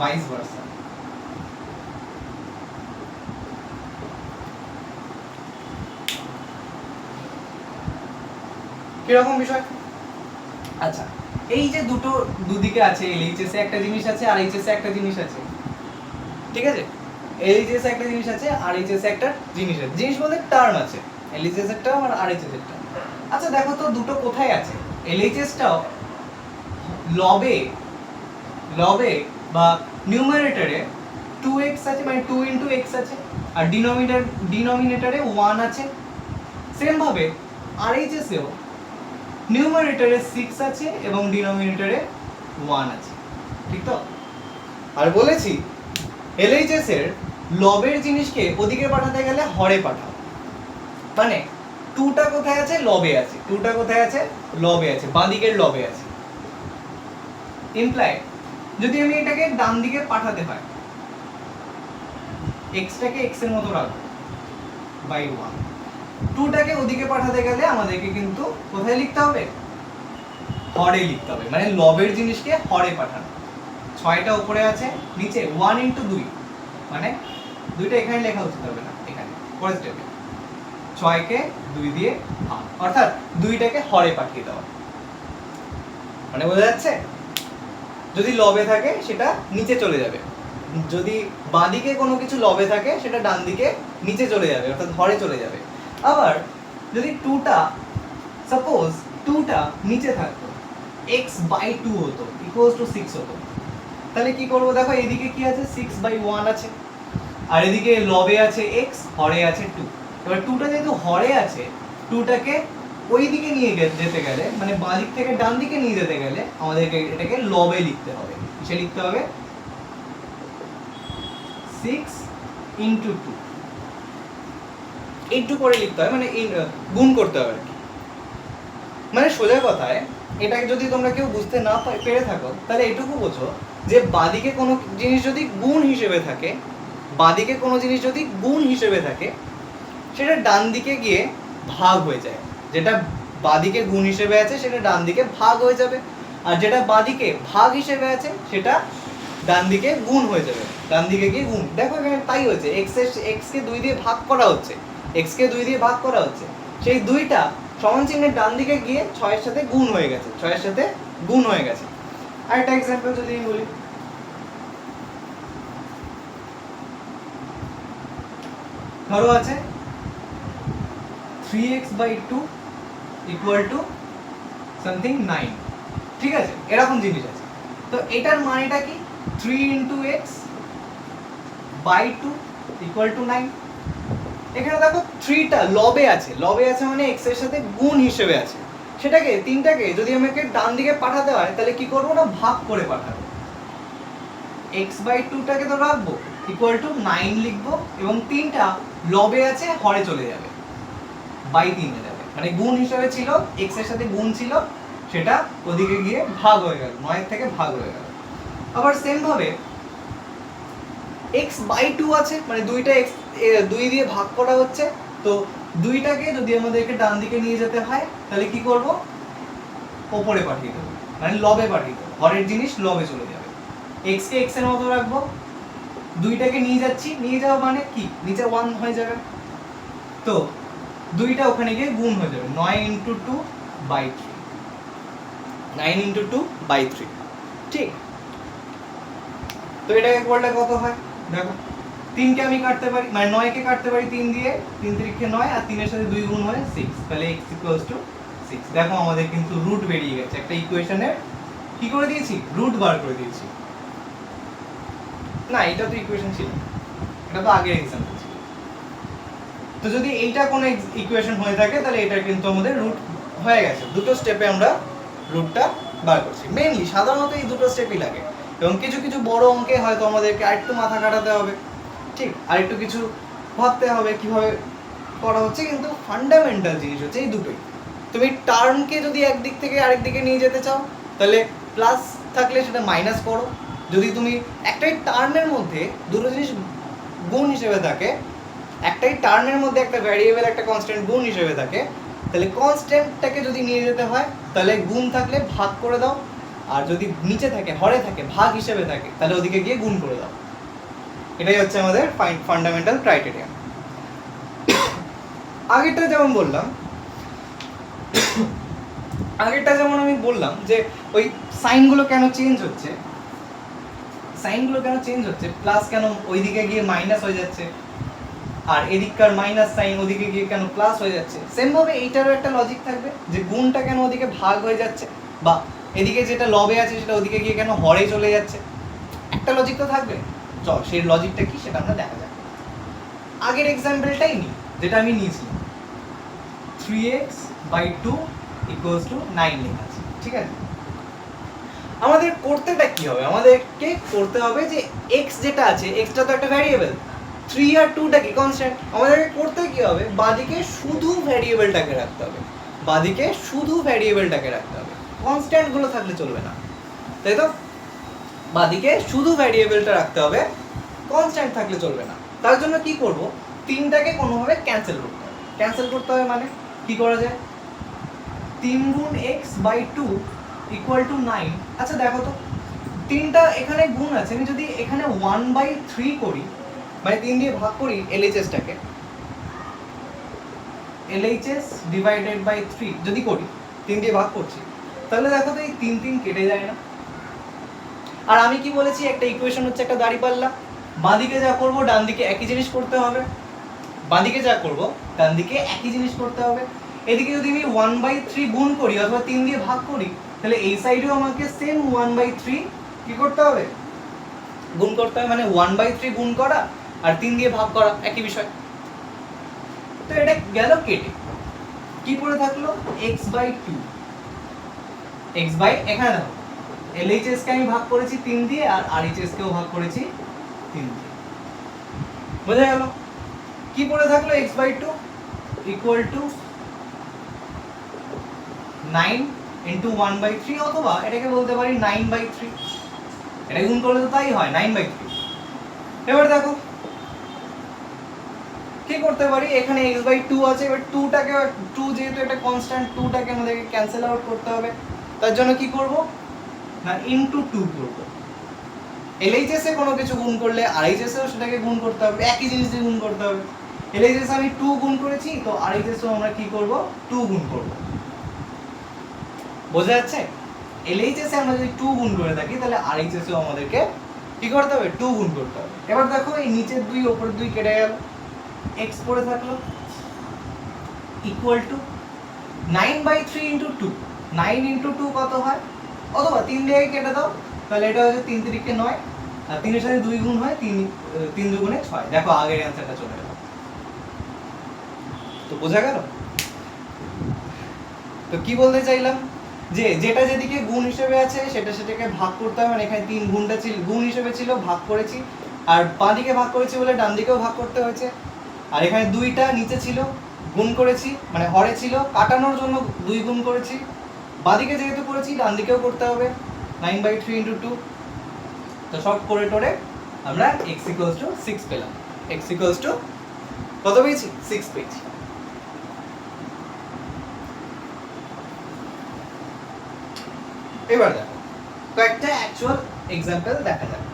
Speaker 1: vice versa. কিরকম বিষয়? আচ্ছা, এই যে দুদিকে আছে, LHS এ একটা জিনিস আছে, RHS এ একটা জিনিস আছে, ঠিক আছে? LHS এ একটা জিনিস আছে, RHS এ একটা জিনিস আছে, জিনিস বলতে টার্ম আছে, LHS এর টার্ম আর RHS এর টার্ম। আচ্ছা দেখো তো দুটো কোথায় আছে? LHS টাও লবে বা নিউমারেটরে 2x আছে, মানে 2 ইনটু x আছে, আর ডিনোমিনেটরে 1 আছে। সেম ভাবে RHS এও নিউমারেটরে 6 আছে এবং ডিনোমিনেটরে 1 আছে, ঠিক তো? আর বলেছি LHS এর লবের জিনিসকে ওদিকে পাঠাতে গেলে হরে পাঠাও, মানে 2টা কোথায় আছে? লবে আছে। 2টা কোথায় আছে? লবে আছে, বাঁদিকের লবে আছে। ইমপ্লাই যদি আমি এটাকে ডান দিকে পাঠাতে হয়, x টাকে x এর মতো রাখবো বাই 1, 2টাকে ওদিকে পাঠাতে গেলে আমাদেরকে কিন্তু কোথায় লিখতে হবে? হরে লিখতে হবে, মানে লবের জিনিসকে হরে পাঠানো। 6টা উপরে আছে, নিচে 1 ইনটু 2, মানে 2টা এখানে লেখা উচিত হবে না, এখানে পরের স্টেপে 6কে 2 দিয়ে ভাগ, অর্থাৎ 2টাকে হরে পাঠিয়ে দেওয়া। মানে বোঝা যাচ্ছে? যদি লবে থাকে সেটা নিচে চলে যাবে, যদি বাঁদিকে কোনো কিছু লবে থাকে সেটা ডান দিকে নিচে চলে যাবে, অর্থাৎ হরে চলে যাবে। আবার যদি 2টা সাপোজ 2টা নিচে থাকতো, x বাই 2 হতো, ইকুয়ালস টু 6 হতো, তাহলে কি করব? দেখো এদিকে কি আছে? 6 বাই 1 আছে, আর এদিকে লবে আছে x, হরে আছে 2। এবার 2টা যেহেতু হরে আছে, 2টাকে ওই দিকে নিয়ে যেতে গেলে, মানে বাঁ দিক থেকে ডান দিকে নিয়ে যেতে গেলে আমাদেরকে এটাকে লবে লিখতে হবে। কিসে লিখতে হবে? 6 ইনটু 2 ইনটু করে লিখতে হবে, মানে গুণ করতে হবে আর কি। মানে সোজা কথায় এটাকে যদি তোমরা কেউ বুঝতে না পেরে থাকো তাহলে এটুকু বোঝো যে বাঁদিকে কোনো জিনিস যদি গুণ হিসেবে থাকে, বাঁদিকে কোনো জিনিস যদি গুণ হিসেবে থাকে, সেটা ডান দিকে গিয়ে ভাগ হয়ে যায়। যেটা বাঁদিকে গুণ হিসেবে আছে সেটা ডান দিকে ভাগ হয়ে যাবে, আর যেটা বাঁদিকে ভাগ হিসেবে আছে সেটা ডান দিকে গুণ হয়ে যাবে, ডান দিকে গিয়ে গুণ। দেখো এখানে তাই হয়েছে, x কে 2 দিয়ে ভাগ করা হচ্ছে, x কে 2 দিয়ে ভাগ করা হচ্ছে, সেই 2টা সমান চিহ্নের ডান দিকে গিয়ে 6 এর সাথে গুণ হয়ে গেছে, 6 এর সাথে গুণ হয়ে গেছে। আরেকটা एग्जांपल যদি আমি বলি, ধরো আছে 3x by 2 equal to something 9, ঠিক আছে? এরকম জিনিস আছে, তো এটার মানেটা কি? 3 into x by 2 equal to 9। এখানে দেখো 3টা লবে আছে, লবে আছে মানে x এর সাথে গুণ হিসেবে আছে, সেটাকে তিনটাকে যদি আমাকে ডান দিকে পাঠাতে হয় তাহলে কি করবো না, ভাগ করে পাঠাবো। x/2টাকে তো রাখবো ইকুয়াল টু 9 লিখবো এবং তিনটা লবে আছে হরে চলে যাবে, বাই 3 এ যাবে, মানে গুণ হিসাবে ছিল x এর সাথে গুণ ছিল, সেটা ওদিকে গিয়ে ভাগ হয়ে গেল, 9 থেকে ভাগ হয়ে গেল। আবার সেম ভাবে x/2 আছে, মানে দুইটা x 2 দিয়ে ভাগ করা হচ্ছে, তো দুইটাকে যদি আমাদেরকে ডান দিকে নিয়ে যেতে হয় তাহলে কি করব, উপরে পাঠিয়ে দেবো, মানে লবে পাঠিয়ে দেবো, হরের জিনিস লবে চলে যাবে। x কে x এর মতো রাখবো, দুইটাকে নিয়ে যাচ্ছি, নিয়ে যাওয়া মানে কি, নিচে 1 হয়ে যাবে, তো দুইটা ওখানে গিয়ে গুণ হয়ে যাবে, 9 × 2/3, 9 × 2/3, ঠিক। তো এটাকে করলে কত হয় দেখো, 3 কে আমি কাটতে পারি, মানে 9 কে কাটতে পারি 3 দিয়ে, 3 × 3 = 9 আর 3 এর সাথে 2 গুণ হয় 6, তাহলে x = 6। দেখো আমাদের কিন্তু রুট বেরিয়ে গেছে, একটা ইকুয়েশনের কি করে দিয়েছি, রুট বার করে দিয়েছি। না এটা তো ইকুয়েশন ছিল, এটা তো আগের एग्जांपल ছিল। তো যদি এইটা কোন ইকুয়েশন হয়ে থাকে তাহলে এটা কিন্তু আমাদের রুট হয়ে গেছে, দুটো স্টেপে আমরা রুটটা বার করছি। মেইনলি সাধারণত এই দুটো স্টেপই লাগে, এবং কিছু কিছু বড় অঙ্কে হয়তো আমাদেরকে আরেকটু মাথা কাটাতে হবে, ঠিক, আরেকটু কিছু ভাবতে হবে কিভাবে করা হচ্ছে, কিন্তু ফান্ডামেন্টাল জিনিস হচ্ছে এই দুটোই। তুমি টার্মকে যদি একদিক থেকে আরেক দিকে নিয়ে যেতে চাও তাহলে প্লাস থাকলে সেটা মাইনাস করো, যদি তুমি একটাই টার্মের মধ্যে দুটো জিনিস গুণ হিসেবে থাকে, একটাই টার্মের মধ্যে একটা ভ্যারিয়েবল একটা কনস্ট্যান্ট গুণ হিসেবে থাকে, তাহলে কনস্ট্যান্টটাকে যদি নিয়ে যেতে হয় তাহলে গুণ থাকলে ভাগ করে দাও, আর যদি নিচে থাকে হরে থাকে ভাগ হিসেবে থাকে তাহলে ওদিকে গিয়ে গুণ করে দাও। এটাই হচ্ছে আমাদের ফান্ডামেন্টাল ক্রাইটেরিয়া। আগেরটা যেমন আমি বললাম যে ওই সাইনগুলো কেন চেঞ্জ হচ্ছে, প্লাস কেন ওইদিকে গিয়ে মাইনাস হয়ে যাচ্ছে, আর এদিককার মাইনাস সাইন ওদিকে গিয়ে কেন প্লাস হয়ে যাচ্ছে, সেম ভাবে এইটারও একটা লজিক থাকবে যে গুণটা কেন ওদিকে ভাগ হয়ে যাচ্ছে, বা এদিকে যেটা লবে আছে সেটা ওদিকে গিয়ে কেন হরে চলে যাচ্ছে, একটা লজিক তো থাকবে। চল সেই লজিকটা কি সেটা আমরা দেখা যাক। আগের এক্সাম্পলটাই নিই যেটা আমি নিয়েছিলাম, 3x/2 = 9 লেখা আছে, ঠিক আছে। আমাদের করতেটা কি হবে, আমাদেরকে করতে হবে যে x যেটা আছে, xটা তো একটা ভ্যারিয়েবল, 3 আর 2টা কি কনস্ট্যান্ট, আমাদেরকে করতে কি হবে, বাদিকে শুধু ভ্যারিয়েবলটাকে রাখতে হবে, কনস্ট্যান্ট গুলো থাকলে চলবে না, তাই তো, বাদিকে শুধু ভ্যারিয়েবলটা রাখতে হবে, কনস্ট্যান্ট থাকলে চলবে না। তার জন্য কি করব, তিনটাকে কোনোভাবে ক্যান্সেল করতে হবে, মানে কি করা যায়, 3 × x/2 = 9। আচ্ছা দেখো তো, তিনটা এখানে গুণ আছে, আমি যদি এখানে 1/3 করি, মানে 3 দিয়ে ভাগ করি LHSটাকে, LHS /3 যদি করি, 3 দিয়ে ভাগ করছি, তাহলে দেখো তো এই 3 কেটে যায় না। আর আমি কি বলেছি, একটা ইকুয়েশন হচ্ছে একটা দাঁড়িপাল্লা, বাঁদিকে যা করব ডান দিকে একই জিনিস করতে হবে, এদিকে যদি আমি 1/3 গুণ করি অথবা 3 দিয়ে ভাগ করি, তাহলে এই সাইডেও আমাকে সেম 1/3 কি করতে হবে, গুণ করতে হবে, মানে 1/3 গুণ করা আর 3 দিয়ে ভাগ করা একই বিষয়। তো এটা গেল কেটে, কি পড়ে থাকলো, x/2, এখানে দেখো LHS কে আমি ভাগ করেছি 3 দিয়ে, আর RHS কেও ভাগ করেছি 3 দিয়ে, বোঝা গেল। কি পড়ে থাকলো, x/2 = 9 × 1/3, অথবা এটাকে বলতে পারি 9/3, এটা গুণ করলে তো তাই হয় 9/3। এবার দেখো কি করতে পারি, এখানে x/2 আছে, এবার 2 যেহেতু একটা কনস্ট্যান্ট, 2টাকে আমাদেরকে ক্যান্সেল আউট করতে হবে, তার জন্য কি করব না * 2 করব। LHS এ কোনো কিছু গুণ করলে RHS এও সেটাকে গুণ করতে হবে, একই জিনিস দিয়ে গুণ করতে হবে। LHS আমি 2 গুণ করেছি, তো RHS ও আমরা কি করব, 2 গুণ করব। বোঝা যাচ্ছে, LHS এ আমরা যদি 2 গুণ করে থাকি তাহলে RHS এও আমাদেরকে কি করতে হবে, 2 গুণ করতে হবে। এবার দেখো এই নিচের 2 উপরের 2 কেটে গেল, x পড়ে থাকলো = 9/3 × 2, 9 × 2 কত হয়, অথবা 3 দিয়ে কেটে দাও, তাহলে এটা হচ্ছে 3 × 3 = 9, আর 3 এর সাথে 2 গুণ হয়, 3 2 × 6, দেখো আগের অ্যানসারটা চলে গেল। তো বোঝা গেল। তো কি বলতে চাইলাম, যে যেটা যেদিকে গুণ হিসেবে আছে সেটাকে ভাগ করতে হবে, মানে এখানে 3 গুণটা ছিল, গুণ হিসেবে ছিল, ভাগ করেছি, আর বাঁ দিকে ভাগ করেছি বলে ডান দিকেও ভাগ করতে হয়েছে। আর এখানে 2টা নিচে ছিল, গুণ করেছি, মানে হরে ছিল, কাটানোর জন্য 2 গুণ করেছি, বাঁ দিকে যেহেতু করেছি ডান দিকেও করতে হবে, 9/3 × 2। তো সব করে টোরে আমরা x = 6 পেলাম। x = কত পেয়েছি? 6 পেয়েছি। এবার দেখো কয়েকটা অ্যাকচুয়াল এক্সাম্পল দেখা যাক।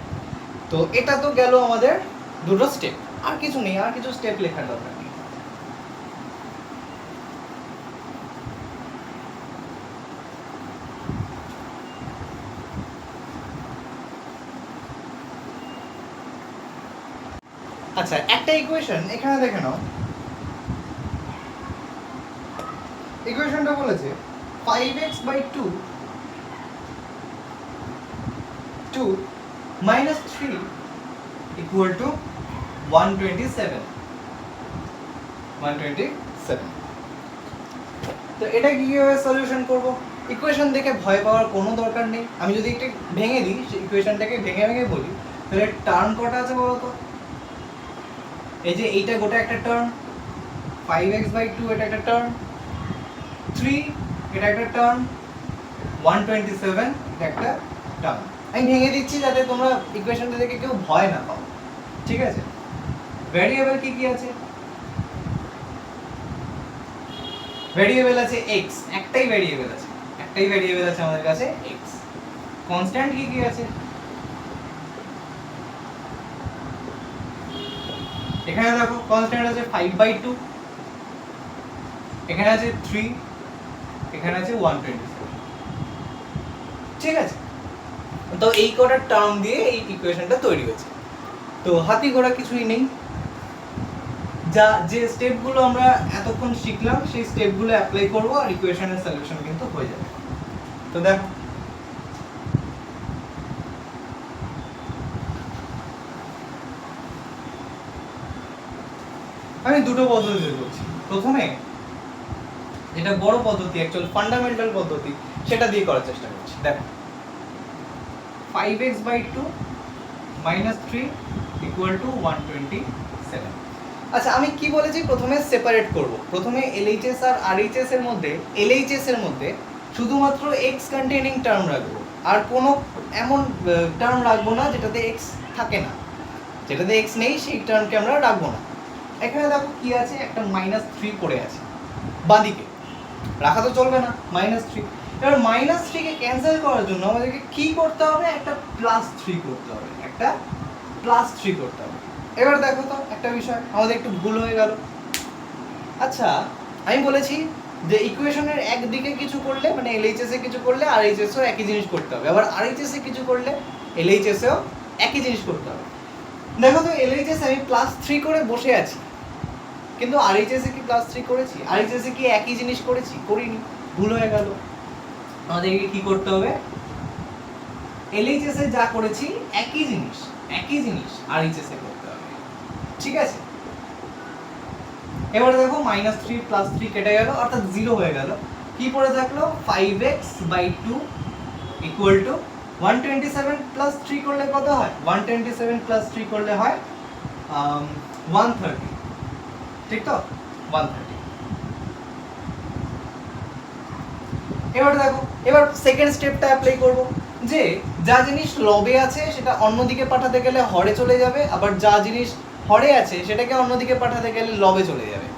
Speaker 1: তো এটা তো গেল আমাদের দুটো স্টেপ, আর কিছু নেই, আর কিছু স্টেপ লেখার দরকার নেই। আচ্ছা, একটা ইকুয়েশন এখানে দেখে নাও। ইকুয়েশনটা বলেছে 5x/2 minus 3 = 127। তো এটা কিভাবে সলিউশন করব? ইকুয়েশন দেখে ভয় পাওয়ার কোনো দরকার নেই। আমি যদি একটু ভেঙে দিই, ইকুয়েশনটাকে ভেঙে ভেঙে বলি, তাহলে টার্ম কটা আছে বলো তো? এই যে এইটা গোটা একটা টার্ম, 5x/2 এটা একটা টার্ম, 3 এটা একটা টার্ম, 127 এটা একটা টার্ম। আমি ভেঙে দিচ্ছি যাতে তোমরা ইকুয়েশনটা দেখে কেউ ভয় না পাও, ঠিক আছে? ভ্যারিয়েবল কি কি আছে? ভ্যারিয়েবল আছে x, একটাই ভ্যারিয়েবল আছে আমাদের কাছে x। কনস্ট্যান্ট কি কি আছে? এখানে দেখো কনস্ট্যান্ট আছে 5/2, এখানে আছে 3, এখানে আছে 127, ঠিক আছে? তো এই কটা টার্ম দিয়ে এই ইকুয়েশনটা তৈরি হয়েছে। তো হাতি ঘোড়া কিছুই নেই, যে স্টেপগুলো আমরা এতক্ষণ শিখলাম সেই স্টেপগুলো অ্যাপ্লাই করব আর ইকুয়েশনের সলিউশন কিন্তু হয়ে যাবে। তো দেখো আমি দুটো পদ্ধতি বলছি। প্রথমে যেটা বড় পদ্ধতি, অ্যাকচুয়াল ফান্ডামেন্টাল পদ্ধতি, সেটা দিয়ে করার চেষ্টা করছি। দেখো 5x/2 minus 3 = 127। আচ্ছা, আমি কি বলেছি? প্রথমে সেপারেট করব। প্রথমে LHS আর RHS এর মধ্যে, LHS এর মধ্যে শুধুমাত্র x কন্টেইনিং টার্ম রাখবো, আর কোনো এমন টার্ম রাখবো না যেটাতে x থাকে না, যেটাতে x নেই সেই টার্মকে আমরা রাখবো না। এখানে দেখো কি আছে, একটা -3 পড়ে আছে বাঁদিকে, রাখা তো চলবে না -3। এবার -3 কে ক্যান্সেল করার জন্য আমাদেরকে কি করতে হবে? একটা +3 করতে হবে, একটা +3 করতে হবে। এবার দেখো তো একটা বিষয় আমাদের একটু ভুল হয়ে গেল। আচ্ছা, আমি বলেছি যে ইকুয়েশনের একদিকে কিছু করলে, মানে LHS এ কিছু করলে RHS এও একই জিনিস করতে হবে, আবার RHS এ কিছু করলে LHS এও একই জিনিস করতে হবে। দেখো তো LHS আমি +3 করে বসে আছি, কিন্তু RHS এ কি +3 করেছি? RHS এ কি একই জিনিস করেছি? করিনি, ভুল হয়ে গেল। আমাদেরকে কি করতে হবে? LHS এ যা করেছি একই জিনিস RHS এ করতে হবে, ঠিক আছে? এবারে দেখো -3 +3 কেটে গেল, অর্থাৎ 0 হয়ে গেল। কি পড়ে থাকলো? 5x/2 = 127 + 3 করলে কত হয়? 127 + 3 করলে হয় 130, ঠিক তো? 130। এবার দেখো, এবার সেকেন্ড স্টেপটা অ্যাপ্লাই করব, যে যা জিনিস লবে আছে সেটা অন্যদিকে পাঠাতে গেলে হরে চলে যাবে, আবার যা জিনিস হরে আছে সেটাকে অন্যদিকে পাঠাতে গেলে লবে চলে যাবে।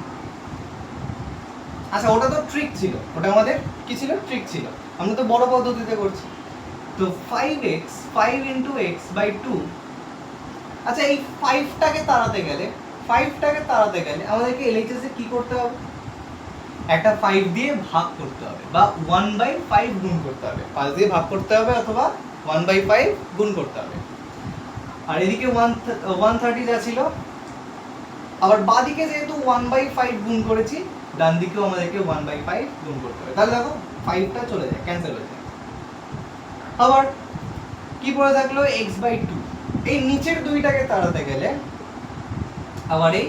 Speaker 1: আচ্ছা, ওটা তো ট্রিক ছিল, ওটা আমাদের কি ছিল? ট্রিক ছিল। আমরা তো বড় পদ্ধতিতে করছি। তো 5 × x/2। আচ্ছা, এই 5টাকে তাড়াতে গেলে আমাদেরকে LHS এ কি করতে হবে? একটা 5 দিয়ে ভাগ করতে হবে, বা 1/5 গুণ করতে হবে। 5 দিয়ে ভাগ করতে হবে অথবা 1/5 গুণ করতে হবে। আর এদিকে 130 যা ছিল, আবার বাঁদিকে যেহেতু 1/5 গুণ করেছি, ডান দিকেও আমাদেরকে 1/5 গুণ করতে হবে। তাহলে দেখো 5টা চলে যায়, ক্যান্সেল হয়ে যায়। আবার কি পড়ে থাকলো? x/2। এই নিচের দুইটাকে তাড়াতে গেলে আবার এই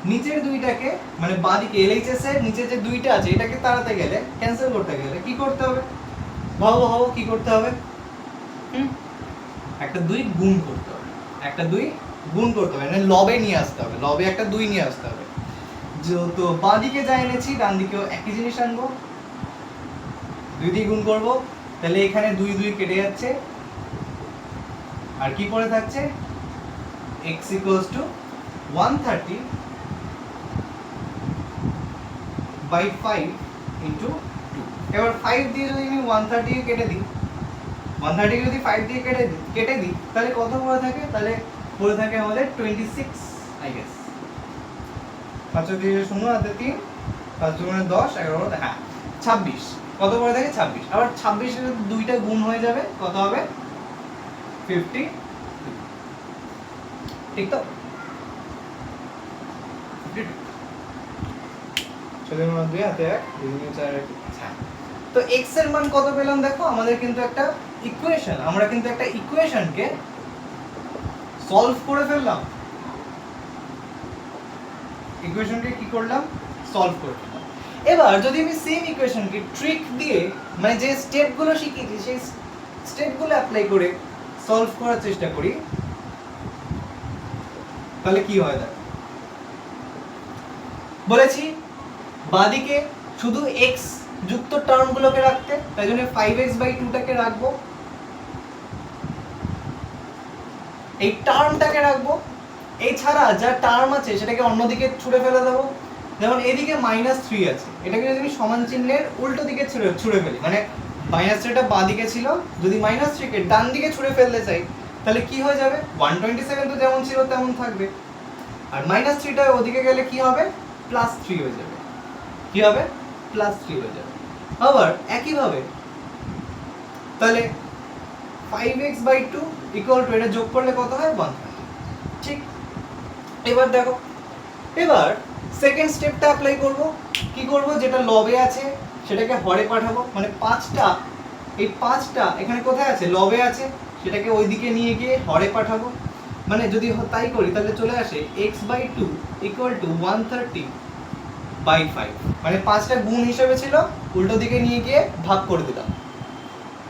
Speaker 1: নিচের দুইটাকে মানে বাঁদিকে এলএইচএস এর নিচে যে দুইটা আছে এটাকে তাড়াতে গেলে ক্যান্সেল করতে গেলে কি করতে হবে? ভাবো কি করতে হবে? একটা 2 গুণ করতে হবে, একটা 2 গুণ করতে হবে, মানে লবে নিয়ে আসতে হবে, লবে একটা 2 নিয়ে আসতে হবে। যেহেতু বাঁদিকে যা এনেছি ডান দিকেও একই জিনিস আনবো, 2 দিয়ে গুণ করবো, তাহলে এখানে 2 2 কেটে যাচ্ছে, আর কি পড়ে থাকছে? x = 130 by 5 into 2। এবার 5 দিয়ে যদি আমি 130 কেটে দিই, 130 যদি 5 দিয়ে কেটে দিই তাহলে কত পড়ে থাকে? তাহলে পড়ে থাকে আমাদের 26 আই গেস। 5 দিয়ে 0 হাতে 3, 5 দুগুণে 10, 11 হ্যাঁ 26। কত পড়ে থাকে? 26। আবার 26 এর দুইটা গুণ হয়ে যাবে, কত হবে? 50। ঠিক তো? চলে আমরা 2 হাতে 1, 2 গুণে 4 হ্যাঁ। তো x এর মান কত পেলাম দেখো? আমাদের কিন্তু একটা ইকুয়েশন, আমরা কিন্তু একটা ইকুয়েশনকে সলভ করে ফেললাম। ইকুয়েশনকে কি করলাম? সলভ করে ফেললাম। এবার যদি আমি সেম ইকুয়েশনকে ট্রিক দিয়ে মানে যে স্টেপগুলো শিখিয়েছি সেই স্টেপগুলো অ্যাপ্লাই করে সলভ করার চেষ্টা করি তাহলে কি হয়? দেখো বলেছি বাঁদিকে শুধু x যুক্ত টার্মগুলোকে রাখতে, তাই জন্য 5x/2 টাকে রাখবো, এই টার্মটাকে রাখবো, এছাড়া যা টার্ম আছে সেটাকে অন্যদিকে ছুঁড়ে ফেলে দেবো। যেমন এদিকে -3 আছে, এটাকে যদি আমি সমান চিহ্নের উল্টো দিকে ছুঁড়ে ফেলি, মানে -3টা বাঁ দিকে ছিল, যদি -3 কে ডান দিকে ছুঁড়ে ফেলতে চাই তাহলে কি হয়ে যাবে? 127 তো যেমন ছিল তেমন থাকবে, আর -3টা ওদিকে গেলে কি হবে? +3 হয়ে যাবে। কি হবে? +3 হয়ে যাবে। আবার একইভাবে তাহলে 5x/2 = এটা যোগ করলে কত হয়? 130। ঠিক। এবার দেখো, এবার সেকেন্ড স্টেপটা অ্যাপ্লাই করব। কি করব? যেটা লবে আছে সেটাকে হরে পাঠাবো, মানে 5টা, এই 5টা এখানে কোথায় আছে? লবে আছে, সেটাকে ওইদিকে নিয়ে গিয়ে হরে পাঠাবো। মানে যদি তাই করি তাহলে চলে আসে x/2 = 130/5, মানে 5টা গুণ হিসেবে ছিল, উল্টো দিকে নিয়ে গিয়ে ভাগ করে দিলাম।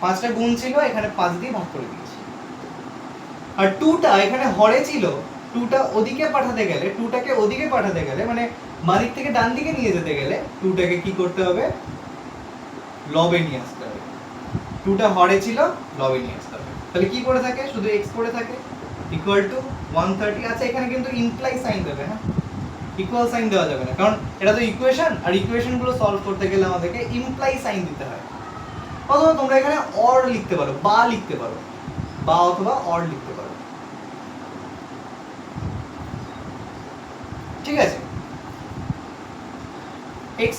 Speaker 1: 5টা গুণ ছিল, এখানে 5 দিয়ে ভাগ করে দিয়েছি। আর 2টা এখানে হরে ছিল, 2টা ওদিকে পাঠাতে গেলে, 2টাকে ওদিকে পাঠাতে গেলে মানে বাঁদিক থেকে ডান দিকে নিয়ে যেতে গেলে 2টাকে কি করতে হবে? লবে নিয়ে আসতে হবে। 2টা হরে ছিল, লবে নিয়ে আসতে হবে। তাহলে কি পড়ে থাকে? শুধু x পড়ে থাকে, =130। আচ্ছা এখানে কিন্তু ইমপ্লাই সাইন দেবে, হ্যাঁ, ইকুয়াল সাইন দেওয়া যাবে না, কারণ এটা তো ইকুয়েশন, আর ইকুয়েশনগুলো সলভ করতে গেলে আমাদেরকে ইমপ্লাই সাইন দিতে হয়। অথবা তোমরা এখানে অর লিখতে পারো, বা লিখতে পারো, বা অথবা অর লিখতে পারো। ঠিক আছে? x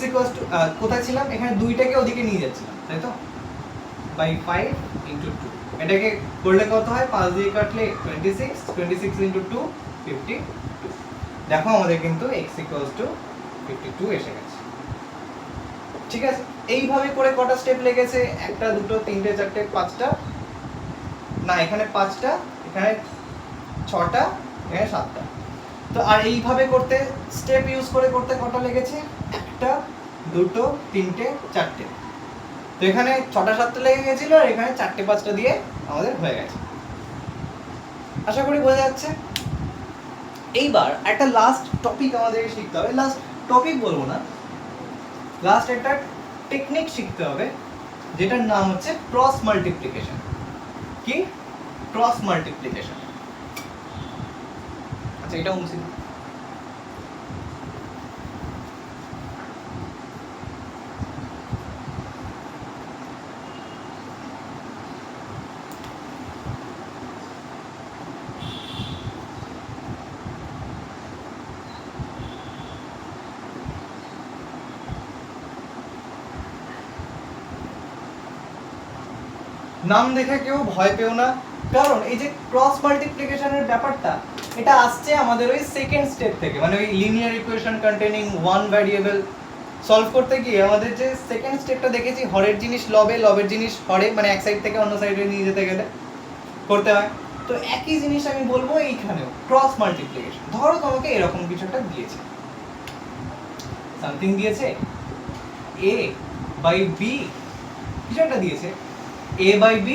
Speaker 1: কোথায় ছিলাম? এখানে 2টাকে ওদিকে নিয়ে যাচ্ছিলাম, তাই তো? বাই 5 × 2, এটাকে করলে কত হয়? 5 দিয়ে কাটলে 26, 26 × 2 52। দেখো আমাদের কিন্তু x = 52 এসে গেছে। ঠিক আছে? এইভাবে করে কটা স্টেপ লেগেছে? 1টা 2টো 3টে 4টে 5টা, না এখানে 5টা, এখানে 6টা, এখানে 7টা। তো আর এইভাবে করতে স্টেপ ইউজ করে করতে কটা লেগেছে? 1টা 2টো 3টে 4টে। তো এখানে 6টা 7টা লেগে গেছিল, আর এখানে 4টে 5টা দিয়ে আমাদের হয়ে গেছে। আশা করি বোঝা যাচ্ছে। এইবার একটা লাস্ট টপিক আমাদের শিখতে হবে, লাস্ট টপিক বলবো না, লাস্ট একটা টেকনিক শিখতে হবে, যেটার নাম হচ্ছে ক্রস মাল্টিপ্লিকেশন। কি? Cross multiplication. আচ্ছা এটা মুছে দিই। নাম দেখে কেউ ভয় পেও না, কারণ এই যে ক্রস মাল্টিপ্লিকেশনের ব্যাপারটা এটা আসছে আমাদের ওই সেকেন্ড স্টেপ থেকে, মানে ওই linear equation containing one variable solve করতে গিয়ে আমাদের যে সেকেন্ড স্টেপটা দেখেছি, হরের জিনিস লবে, লবের জিনিস হরে, মানে এক সাইড থেকে অন্য সাইডে নিয়ে যেতে গেলে করতে হয়। তো একই জিনিস আমি বলবো এইখানেও ক্রস মাল্টিপ্লিকেশন। ধরো তোমাকে এরকম কিছু একটা দিয়েছে, সামথিং দিয়েছে a বাই b, কিছু একটা দিয়েছে a by b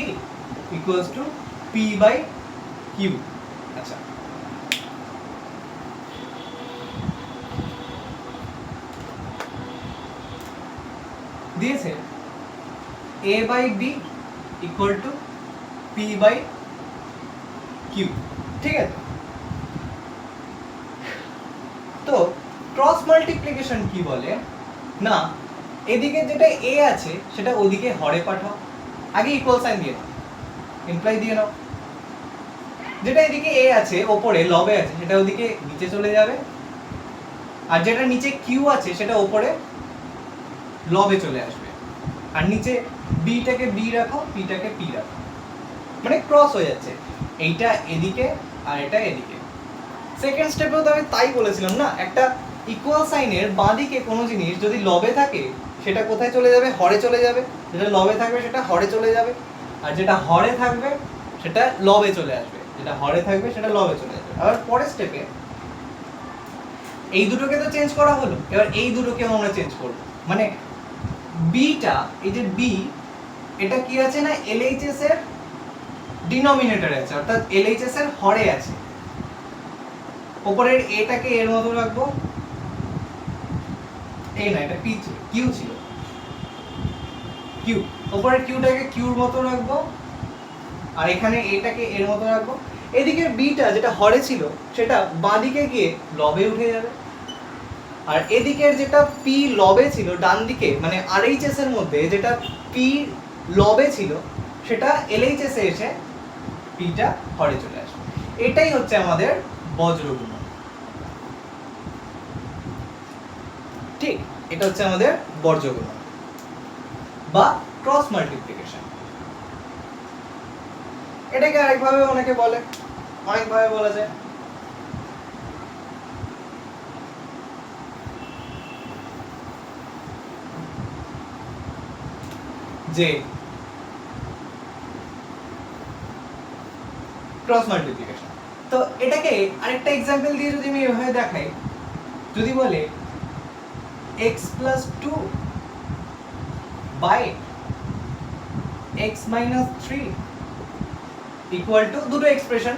Speaker 1: equals to p by q। আচ্ছা, দিয়েছে a by b equal to p by q, ঠিক আছে? তো ক্রস মাল্টিপ্লিকেশন কি বলে না, এদিকে যেটা a আছে সেটা ওদিকে হরে পাঠাও, আগে ইকুয়াল সাইন দিয়ে নাও, ইমপ্লাই দিয়ে নাও। যেটা এদিকে a আছে ওপরে লবে আছে সেটা ওদিকে নিচে চলে যাবে, আর যেটা নিচে q আছে সেটা ওপরে লবে চলে আসবে, আর নিচে b টাকে b রাখো, p টাকে p রাখো, মানে ক্রস হয়ে যাচ্ছে, এইটা এদিকে আর এটা এদিকে। সেকেন্ড স্টেপেও তো আমি তাই বলেছিলাম না, একটা ইকুয়াল সাইনের বাঁদিকে কোনো জিনিস যদি লবে থাকে সেটা কোথায় চলে যাবে? হরে চলে যাবে। যেটা লবে থাকবে সেটা হরে চলে যাবে, আর যেটা হরে থাকবে সেটা লবে চলে আসবে, যেটা হরে থাকবে সেটা লবে চলে যাবে। আবার পরের স্টেপে এই দুটোকে তো চেঞ্জ করা হলো, এবার এই দুটোকে আমরা চেঞ্জ করব। মানে বিটা, এই যে বি, এটা কি আছে না এলএইচএস এর ডিনোমিনেটরে আছে, অর্থাৎ এলএইচএস এর হরে আছে। উপরের এটাকে এর মতো রাখবো, এই না এটা পি কিউ ছিল, কিউ, উপরের কিউটাকে কিউর মতো রাখবো, আর এখানে এটাকে এর মতো রাখবো। এদিকের বিটা যেটা হরে ছিল সেটা বাঁদিকে গিয়ে লবে উঠে যাবে, আর এদিকের যেটা পি লবে ছিল ডান দিকে, মানে আরএইচএস এর মধ্যে যেটা পি লবে ছিল সেটা এলএইচএস এ এসে পিটা হরে চলে আসবে। এটাই হচ্ছে আমাদের বজ্র গুণন, ঠিক? এটা হচ্ছে আমাদের বজ্র গুণন বা ক্রস মাল্টিপ্লিকেশন। এটাকে আরেকভাবে অনেকে বলে, অনেকভাবে বলা যায়। যে ক্রস মাল্টিপ্লিকেশন, তো এটাকে আরেকটা এক্সাম্পল দিয়ে যদি আমি এভাবে দেখাই, যদি বলে x plus 2 by x minus 3 equal to, দুটো এক্সপ্রেশন,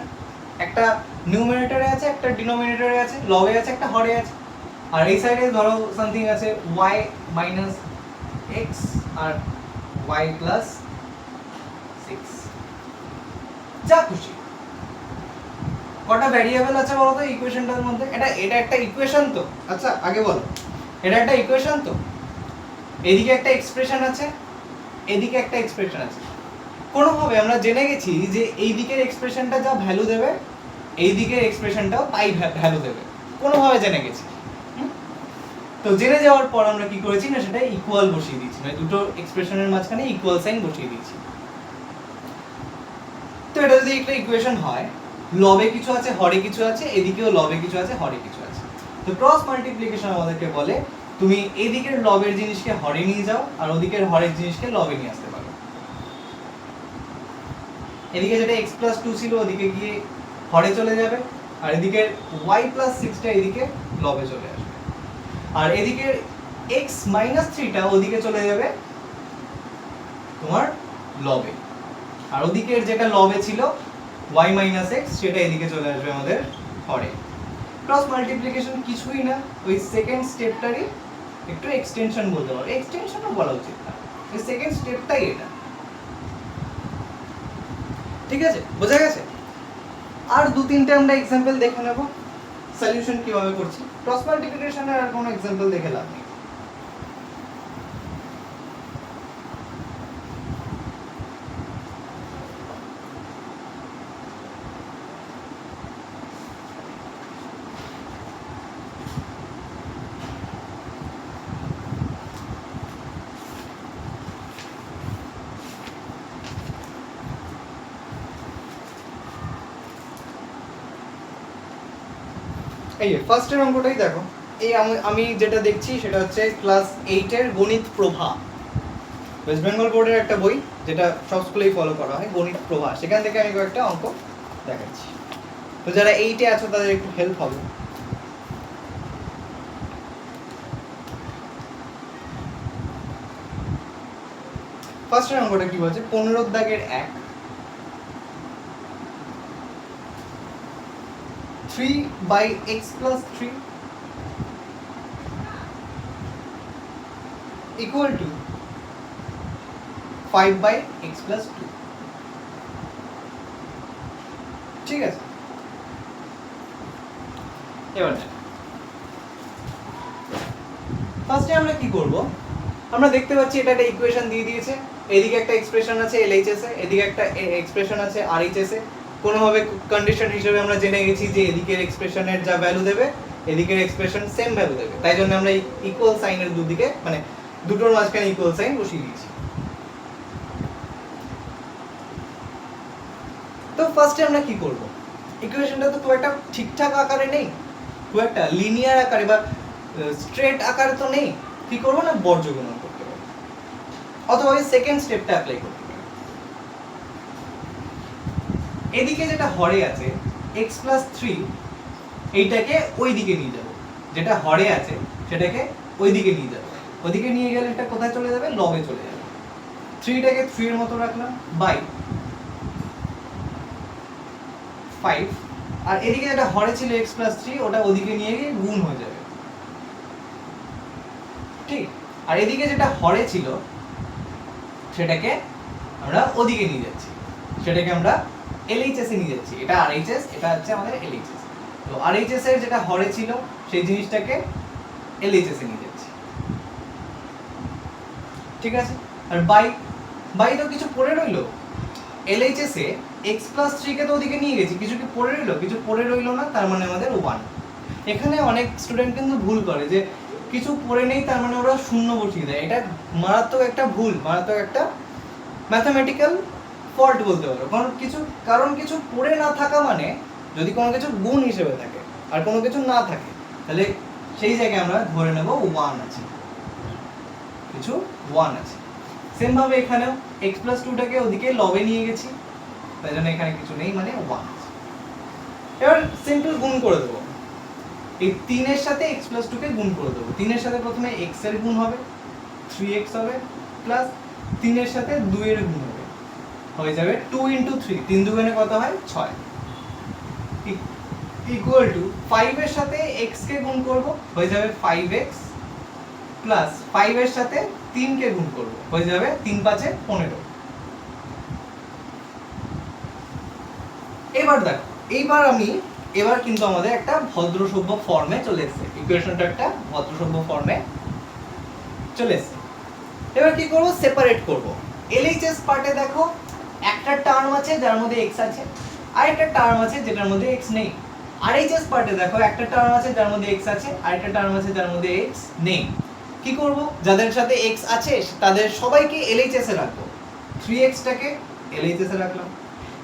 Speaker 1: একটা নিউমারেটরে আছে একটা ডিনোমিনেটরে আছে, লবে আছে একটা হরে আছে, আর এই সাইডে ধরো সামথিং আছে y minus x আর y plus 6, যা খুশি। কটা ভ্যারিয়েবল আছে বলো তো ইকুয়েশনটার মধ্যে? এটা একটা ইকুয়েশন তো, আচ্ছা আগে বলো, এটা একটা ইকুয়েশন তো, এদিকে একটা এক্সপ্রেশন আছে, এদিকে একটা এক্সপ্রেশন আছে। কোনোভাবে আমরা জেনে গেছি যে এই দিকের এক্সপ্রেশনটা যা ভ্যালু দেবে এই দিকের এক্সপ্রেশনটাও তাই ভ্যালু দেবে, কোনোভাবে জেনে গেছি। তো জেনে যাওয়ার পর আমরা কি করেছি না, সেটা ইকুয়াল বসিয়ে দিয়েছি, মানে দুটো এক্সপ্রেশনের মাঝখানে ইকুয়াল সাইন বসিয়ে দিয়েছি। তো এটা যদি একটা ইকুয়েশন হয়, লবে কিছু আছে হরে কিছু আছে, এদিকেও লবে কিছু আছে হরে কিছু আছে, তো ক্রস মাল্টিপ্লিকেশন আমাদেরকে বলে তুমি এদিকের লবের জিনিসকে হরে নিয়ে যাও আর ওদিকের হরের জিনিসকে লবে নিয়ে আসতে পারো। এদিকে যেটা x plus 2 ছিল ওদিকে গিয়ে হরে চলে যাবে, আর এদিকে y plus 6 টা এদিকে লবে চলে আসবে, আর এদিকে x minus 3 টা ওদিকে চলে যাবে তোমার লবে, আর ওদিকের যেটা লবে ছিল y minus x সেটা এদিকে চলে আসবে আমাদের হরে। ক্রস মাল্টিপ্লিকেশন কিছুই না, ওই সেকেন্ড স্টেপটারই একটু এক্সটেনশন বলতে পারো, এক্সটেনশনও বলা উচিত না, এই সেকেন্ড স্টেপটাই এটা, ঠিক আছে? বোঝা গেছে? আর দু তিনটে আমরা এক্সাম্পল দেখে নেব সলিউশন কিভাবে করছি। ক্রস মাল্টিপ্লিকেশনের আর কোনো এক্সাম্পল দেখে লাভ নেই। এই ফার্স্টের অঙ্কটাই দেখো, এই আমি যেটা দেখছি সেটা হচ্ছে ক্লাস 8 এর গণিত প্রভা, ওয়েস্ট বেঙ্গল বোর্ডের একটা বই যেটা সব স্কুলেই ফলো করা হয়, গণিত প্রভা, সেখান থেকে আমি কয়েকটা অঙ্ক দেখাচ্ছি। তো যারা 8 এ আছো তাদের একটু হেল্প হবে। ফার্স্টের অঙ্কটা কি বলছে, 15 দাগের 1 3/x + 3 equal to 5/x + 2। ঠিক আছে, এবার ফার্স্টে আমরা কি করব, আমরা দেখতে পাচ্ছি এটা একটা ইকুয়েশন দিয়ে দিয়েছে, এদিকে একটা এক্সপ্রেশন আছে LHS এ, এদিকে একটা এক্সপ্রেশন আছে RHS এ। কোনোভাবে কন্ডিশন হিসেবে আমরা জেনে গেছি যে এদিকের এক্সপ্রেশনের যা ভ্যালু দেবে এদিকের এক্সপ্রেশন সেম ভ্যালু দেবে, তাই জন্য আমরা ইকুয়াল সাইনের দুদিকে মানে দুটোর মাঝখানে ইকুয়াল সাইন বসিয়ে দিয়েছি। তো ফার্স্টে আমরা কি করব, ইকুয়েশনটা তো খুব একটা ঠিকঠাক আকারে নেই, খুব একটা লিনিয়ার আকারে বা স্ট্রেট আকারে তো নেই। কি করব না, বর্গগুণন করতে হবে, অথবা সেকেন্ড স্টেপটা অ্যাপ্লাই করতে হবে। এদিকে যেটা হরে আছে x + 3, এইটাকে ওই দিকে নিয়ে যাব, যেটা হরে আছে সেটাকে ওই দিকে নিয়ে যাব, ওদিকে নিয়ে গেলে এটা কোথায় চলে যাবে, লবে চলে যাবে। 3টাকে 3 এর মতো রাখলাম বাই 5, আর এদিকে যেটা হরে ছিল x + 3 ওটা ওদিকে নিয়ে গিয়ে গুণ হয়ে যাবে, ঠিক। আর এদিকে যেটা হরে ছিল সেটাকে আমরা ওদিকে নিয়ে যাচ্ছি, সেটাকে আমরা LHS এ নিয়ে যাচ্ছি, এটা RHS, এটা হচ্ছে আমাদের LHS। তো RHS এর যেটা হরে ছিল সেই জিনিসটাকে LHS এ নিয়ে যাচ্ছি, ঠিক আছে। আর বাই তো কিছু পড়ে রইলো, LHS এ x + 3 কে তো ওদিকে নিয়ে গেছি, কিছু কি পড়ে রইলো, কিছু পড়ে রইলো না, তার মানে আমাদের 1। এখানে অনেক স্টুডেন্ট কিন্তু ভুল করে যে কিছু পড়ে নেই তার মানে ওরা শূন্য বসিয়ে দেয়, এটা মারাত্মক একটা ভুল, মারাত্মক একটা ম্যাথমেটিক্যাল ফল্ট বলতে পারো। কারণ কিছু পড়ে না থাকা মানে যদি কোনো কিছু গুণ হিসেবে থাকে আর কোনো কিছু না থাকে তাহলে সেই জায়গায় আমরা ধরে নেব 1 আছে, কিছু 1 আছে। সেম ভাবে এখানেও x + 2টাকে ওদিকে লবে নিয়ে গেছি, তাই জন্য এখানে কিছু নেই মানে 1 আছে। এবার সিম্পল গুণ করে দেবো, এই 3 এর সাথে x + 2 কে গুণ করে দেবো। 3 এর সাথে প্রথমে x এর গুণ হবে 3x হবে, প্লাস 3 এর সাথে 2 এর গুণ হবে, হয়ে যাবে 2 × 3, 3 দুগুণে কত হয় 6, ইকুয়াল টু 5 এর সাথে x কে গুণ করব, হয়ে যাবে 5x, প্লাস 5 এর সাথে 3 কে গুণ করব, হয়ে যাবে 3 × 5 = 15। এবার দেখো, এবার কিন্তু আমাদের একটা ভদ্রসভ্য ফর্মে চলে এসেছে, ইকুয়েশনটা একটা ভদ্রসভ্য ফর্মে চলে এসেছে। এবার কি করব, সেপারেট করব। LHS পার্টে দেখো একটা টার্ম আছে যার মধ্যে x আছে, আর একটা টার্ম আছে যেটার মধ্যে x নেই। RHS পার্টে দেখো একটা টার্ম আছে যার মধ্যে x আছে, আর একটা টার্ম আছে যার মধ্যে x নেই। কি করব, যাদের সাথে x আছে তাদের সবাইকে LHS এ রাখবো, 3x টাকে LHS এ রাখলাম,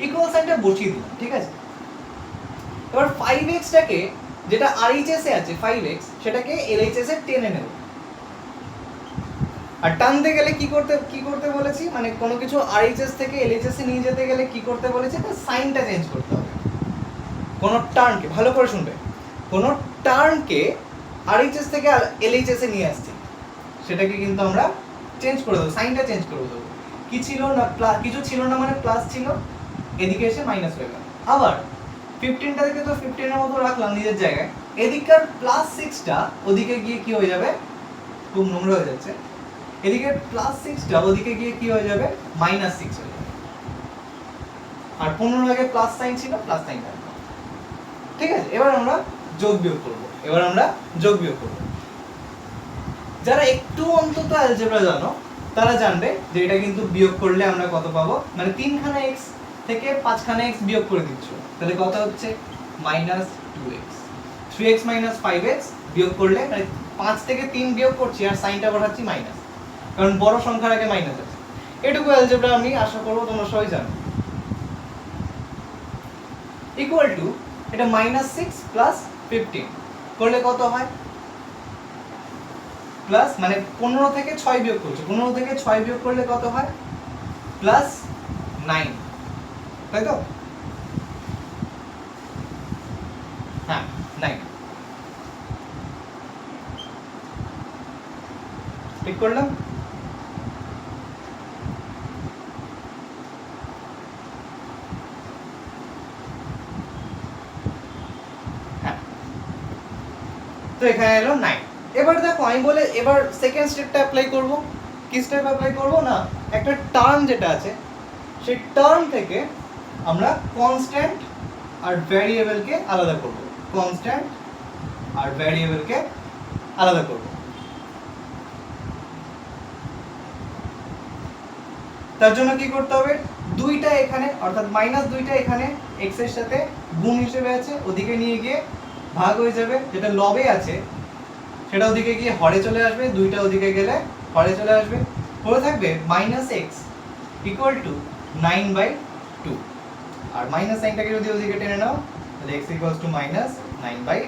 Speaker 1: ইকুয়াল সাইনটা বসিয়ে দিলাম, ঠিক আছে। এবার 5x টাকে যেটা RHS এ আছে 5x, সেটাকে LHS এ টেনে নেব। আর টানতে গেলে কি করতে বলেছি, মানে কোনো কিছু RHS থেকে LHS এ নিয়ে যেতে গেলে কি করতে বলেছি, তার সাইনটা চেঞ্জ করতে হবে। কোনো টার্নকে, ভালো করে শুনবে, কোনো টার্নকে RHS থেকে LHS এ নিয়ে আসছি, সেটাকে কিন্তু আমরা চেঞ্জ করে দেবো, সাইনটা চেঞ্জ করে দেবো। কি ছিল না, কিছু ছিল না মানে প্লাস ছিল, এদিকে এসে মাইনাস হয়ে গেল। আবার 15টা থেকে তো 15 এর মতো রাখলাম নিজের জায়গায়, এদিককার +6টা ওদিকে গিয়ে কি হয়ে যাবে, খুব নোংরা হয়ে যাচ্ছে, এদিকে +6টা ওদিকে গিয়ে কি হয়ে যাবে, -6 হয়ে যাবে। আর 15 আগে প্লাস সাইন ছিল, প্লাস সাইন রাখবো, ঠিক আছে। এবার আমরা যোগ বিয়োগ করব। যারা একটু অন্তত অ্যালজেব্রা জানো তারা জানবে যে এটা কিন্তু বিয়োগ করলে আমরা কত পাবো, মানে 3খানা x থেকে 5খানা x বিয়োগ করে দিচ্ছ, তাহলে কত হচ্ছে -2x, 3x - 5x বিয়োগ করলে মানে 5 থেকে 3 বিয়োগ করছি আর সাইনটা বসাচ্ছি মাইনাস, কারণ বড় সংখ্যার আগে মাইনাস আছে। এটুকু অ্যালজেব্রা আমি আশা করব তোমরা সবাই জানো। ইকুয়াল টু এটা -6 + 15 করলে কত হয়, প্লাস মানে 15 থেকে 6 বিয়োগ করছো, 15 থেকে 6 বিয়োগ করলে কত হয়, +9, তাই তো, হ্যাঁ 9 ঠিক করলাম। তো এখানে এলো 9। এবার দেখো আমি বলে এবার সেকেন্ড স্টেপটা অ্যাপ্লাই করব। কি স্টেপ অ্যাপ্লাই করব না, একটা টার্ম যেটা আছে সেই টার্ম থেকে আমরা কনস্ট্যান্ট আর ভ্যারিয়েবলকে আলাদা করব। কনস্ট্যান্ট আর ভ্যারিয়েবলকে আলাদা করব। তার জন্য কি করতে হবে, দুইটা এখানে অর্থাৎ -2টা এখানে x এর সাথে গুণ হিসেবে আছে, ওদিকে নিয়ে গিয়ে ভাগ হয়ে যাবে, যেটা লবে আছে সেটা ওদিকে গিয়ে হরে চলে আসবে, দুইটা ওদিকে গেলে হরে চলে আসবে, পড়ে থাকবে -x ইকুয়াল টু 9/2। আর মাইনাস সাইনটাকে যদি ওদিকে টেনে নাও তাহলে x ইকুয়ালস টু -9/2।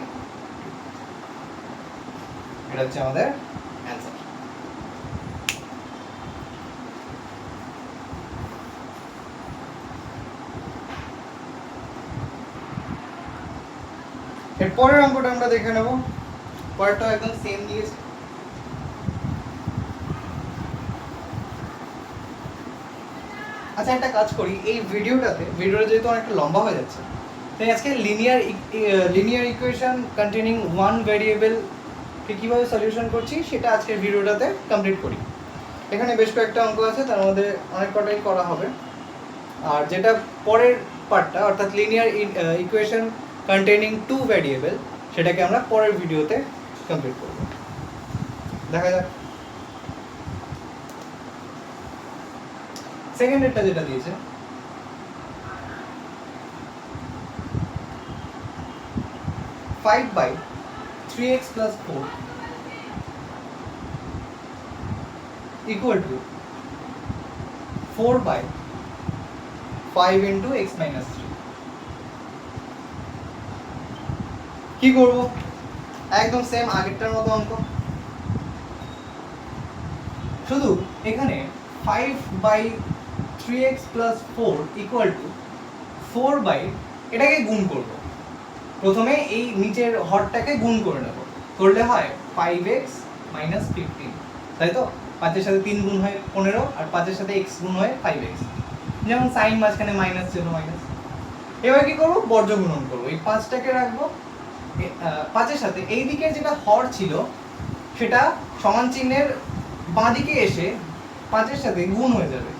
Speaker 1: এটা হচ্ছে আমাদের অ্যানসার। এর পরের অঙ্কটা আমরা দেখে নেব। পরেরটা একদম সেম দিয়েছে। আচ্ছা একটা কাজ করি, এই ভিডিওটা যেহেতু অনেকটা লম্বা হয়ে যাচ্ছে, তাই আজকে linear equation containing one variable কে কিভাবে সলিউশন করছি সেটা আজকের ভিডিওটাতে কমপ্লিট করি। এখানে বেশ কয়েকটা অঙ্ক আছে, তার মধ্যে অনেক কটাই করা হবে। আর যেটা পরের পার্টটা অর্থাৎ linear equation containing two variable, সেটাকে আমরা পরের ভিডিওতে কমপ্লিট করব। দেখা যাক। সেকেন্ড ডেটটা যেটা দিয়েছে, five by 3x plus 4 equal to 4 by 5 into x minus 3। কি করব, একদম সেম আগেরটার মতো অঙ্ক, শুধু এখানে 5 by 3x plus 4 equal to 4 by এটাকে গুণ করব। প্রথমে এই নিচের হরটাকে গুণ করে নেব, করলে হয় 5x minus 15, তাই তো? 5 এর সাথে 3 গুণ হয় 15, আর 5 এর সাথে x গুণ হয় 5x, যেমন সাইন মাঝখানে মাইনাস ছিল মাইনাস। এবার কি করব, বর্জ্য গুণন করব। এই 5টাকে রাখবো 5 এর সাথে, এই দিকের যেটা হর ছিল সেটা সমান চিহ্নের বাঁ দিকে এসে 5 এর সাথে গুণ হয়ে যাবে,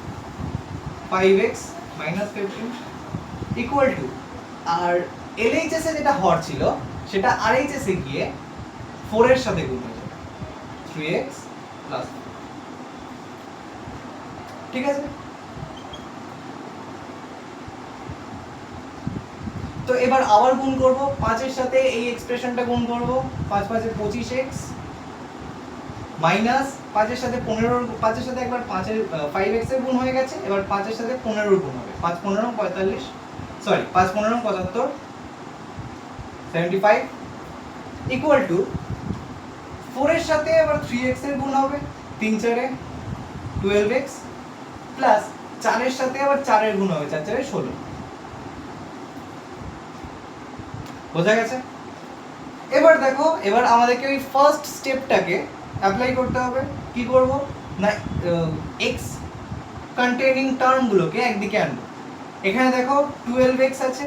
Speaker 1: 5x minus 15 equal to, R LHS এ যেটা হর ছিল সেটা RHS এ গিয়ে 4 এর সাথে গুণ হয়ে যাবে, 3x plus 4। ঠিক আছে? তো এবার আবার গুণ করব, 5 এর সাথে এই এক্সপ্রেশনটা গুণ করব, 5 5 এ 25x মাইনাস 5 এর সাথে 15, 5 এর সাথে একবার 5x এর গুণ হয়ে গেছে, এবার 5 এর সাথে 15 এর গুণ হবে, 5 15 45, সরি 5 15 75, 75 ইকুয়াল টু 4 এর সাথে আবার 3x এর গুণ হবে, 3 4 এ 12x প্লাস 4 এর সাথে আবার 4 এর গুণ হবে, 4 4 এ 16। বোঝা গেছে? এবার দেখো, এবার আমাদেরকে ওই ফার্স্ট স্টেপটাকে অ্যাপ্লাই করতে হবে। কি করব না, x কন্টেইনিং টার্মগুলোকে একদিকে আনবো। এখানে দেখো 12x আছে,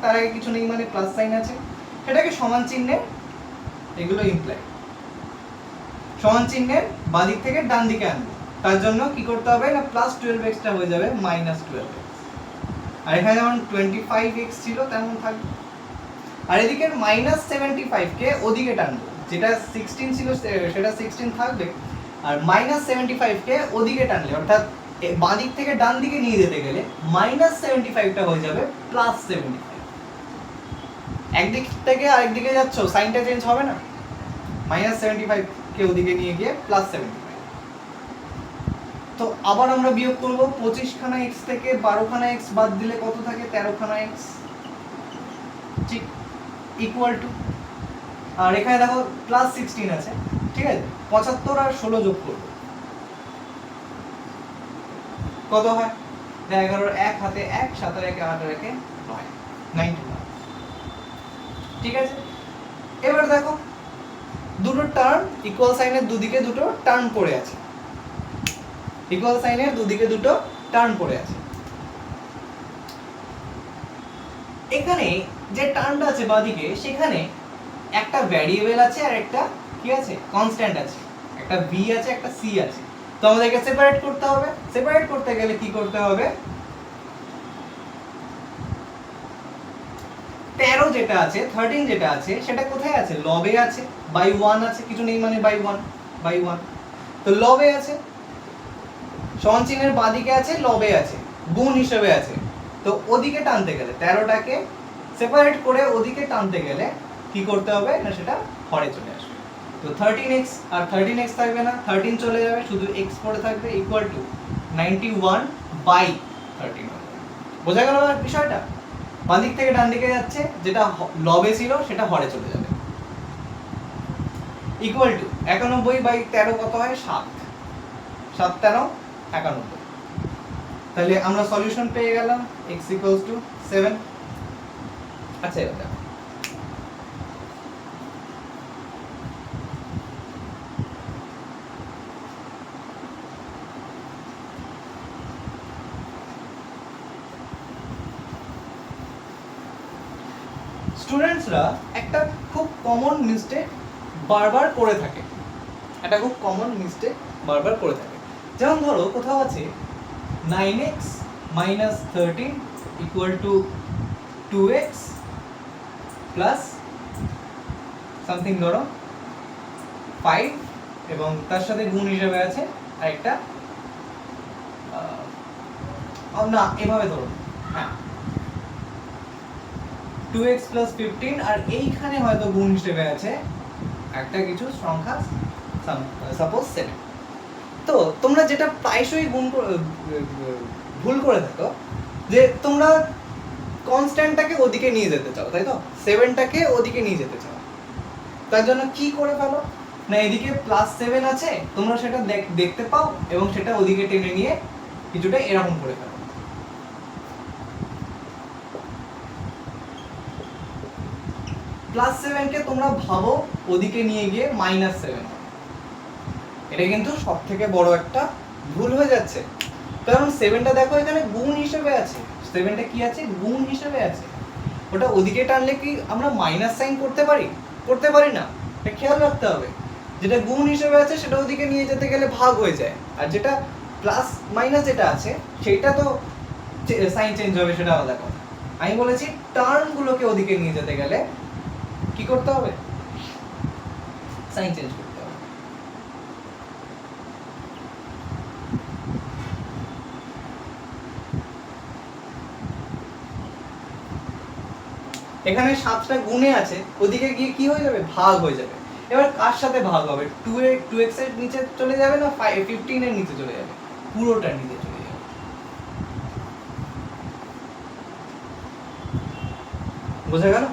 Speaker 1: তার আগে কিছু নেই মানে প্লাস সাইন আছে, সেটাকে সমান চিহ্নের, এগুলো ইমপ্লাই, সমান চিহ্নের বাঁ দিক থেকে ডান দিকে আনবো। তার জন্য কি করতে হবে না, প্লাস 12xটা হয়ে যাবে মাইনাস 12x, আর এখানে যেমন 25x ছিল তেমন থাকবে। আর এদিকের মাইনাস 75 কে ওদিকে টানবো, যেটা 16 ছিল সেটা 16 থাকবে, আর মাইনাস 75 কে ওদিকে টানলে অর্থাৎ বাঁ দিক থেকে ডান দিকে নিয়ে যেতে গেলে মাইনাস 75টা হয়ে যাবে প্লাস 75। একদিক থেকে আরেক দিকে যাচ্ছ, সাইনটা চেঞ্জ হবে না, মাইনাস 75 কে ওদিকে নিয়ে গিয়ে প্লাস 75। তো আবার আমরা বিয়োগ করব, 25 খানা x থেকে 12 খানা x বাদ দিলে কত থাকে, 13 খানা x, ঠিক ইকুয়াল টু, আর এখানে দেখো প্লাস 16 আছে, ঠিক আছে? 75 আর 16 যোগ করব, কত হয়? 11 1 হাতে 1, 7 আর 1 8 আর 1 9, 99। ঠিক আছে? এবার দেখো দুটো টার্ম ইকুয়াল সাইনের দুদিকে দুটো টার্ম পড়ে আছে, ইকুয়াল সাইনের দুদিকে দুটো টার্ম পড়ে আছে। এখানে যে টার্মটা আছে বাঁদিকে, সেখানে একটা ভ্যারিয়েবল আছে আর একটা কি আছে কনস্ট্যান্ট আছে, একটা ভি আছে একটা সি আছে, তো আমাদেরকে সেপারেট করতে হবে। সেপারেট করতে গেলে কি করতে হবে, 13 যেটা আছে 13 যেটা আছে সেটা কোথায় আছে, লবে আছে, বাই 1 আছে, কিছু নেই মানে বাই 1, তো লবে আছে, সমান চিহ্নের বাঁদিকে আছে, লবে আছে, গুণ হিসেবে আছে, তো ওদিকে টানতে গেলে 13টাকে সেপারেট করে ওদিকে টানতে গেলে কি করতে হবে না, সেটা হরে চলে আসবে। তো 13x আর 13x থাকবে না, 13 চলে যাবে, শুধু x পড়ে থাকবে, ইকুয়াল টু 91 বাই 13 হবে। বোঝা গেল বিষয়টা? বাঁ দিক থেকে ডান দিকে যাচ্ছে, যেটা লবে ছিল সেটা হরে চলে যাবে, ইকুয়াল টু 91 বাই 13 কত হয়, 7, 7 13 91। তাহলে আমরা সলিউশন পেয়ে গেলাম x equals to 7। আচ্ছা এটা স্টুডেন্টসরা একটা খুব কমন মিস্টেক বারবার করে থাকে, যেমন ধরো কোথাও আছে 9x minus 13 equal to 2x plus something ধরো 5 এবং তার সাথে গুণ হিসেবে আছে আরেকটা না এভাবে ধরো, হ্যাঁ 2x plus 15 আর এইখানে হয়তো গুণ হিসেবে আছে একটা কিছু সংখ্যা সাপোজ 7। তো তোমরা যেটা প্রায়শই ভুল করে থাকো যে তোমরা কনস্ট্যান্টটাকে ওদিকে নিয়ে যেতে চাও, তাই তো 7টাকে ওদিকে নিয়ে যেতে চাও, তার জন্য কি করে ফেলো না, এদিকে +7 আছে, তোমরা সেটা দেখতে পাও এবং সেটা ওদিকে টেনে নিয়ে কিছুটা এরকম করে ফেলো। +7 কে তোমরা ভাবো ওদিকে নিয়ে গিয়ে -7, এটা কিন্তু সবথেকে বড় একটা ভুল হয়ে যাচ্ছে, কারণ 7টা দেখো এখানে গুণ হিসেবে আছে, 7টা কি আছে, গুণ হিসেবে আছে, ওটা ওদিকে টানলে কি আমরা মাইনাস সাইন করতে পারি না, এটা খেয়াল রাখতে হবে। যেটা গুণ হিসেবে আছে সেটা ওদিকে নিয়ে যেতে গেলে ভাগ হয়ে যায়, আর যেটা প্লাস মাইনাস যেটা আছে সেটা তো সাইন চেঞ্জ হবে, সেটা আলাদা কথা। আমি বলেছি টার্মগুলোকে ওদিকে নিয়ে যেতে গেলে কি করতে হবে, সাইন চেঞ্জ করতে হবে। এখানে 7টা গুণে আছে, ওদিকে গিয়ে কি হয়ে যাবে, ভাগ হয়ে যাবে। এবার কার সাথে ভাগ হবে, 2x এর নিচে চলে যাবে না 15 এর নিচে চলে যাবে, পুরোটার নিচে চলে যাবে। বোঝা গেল?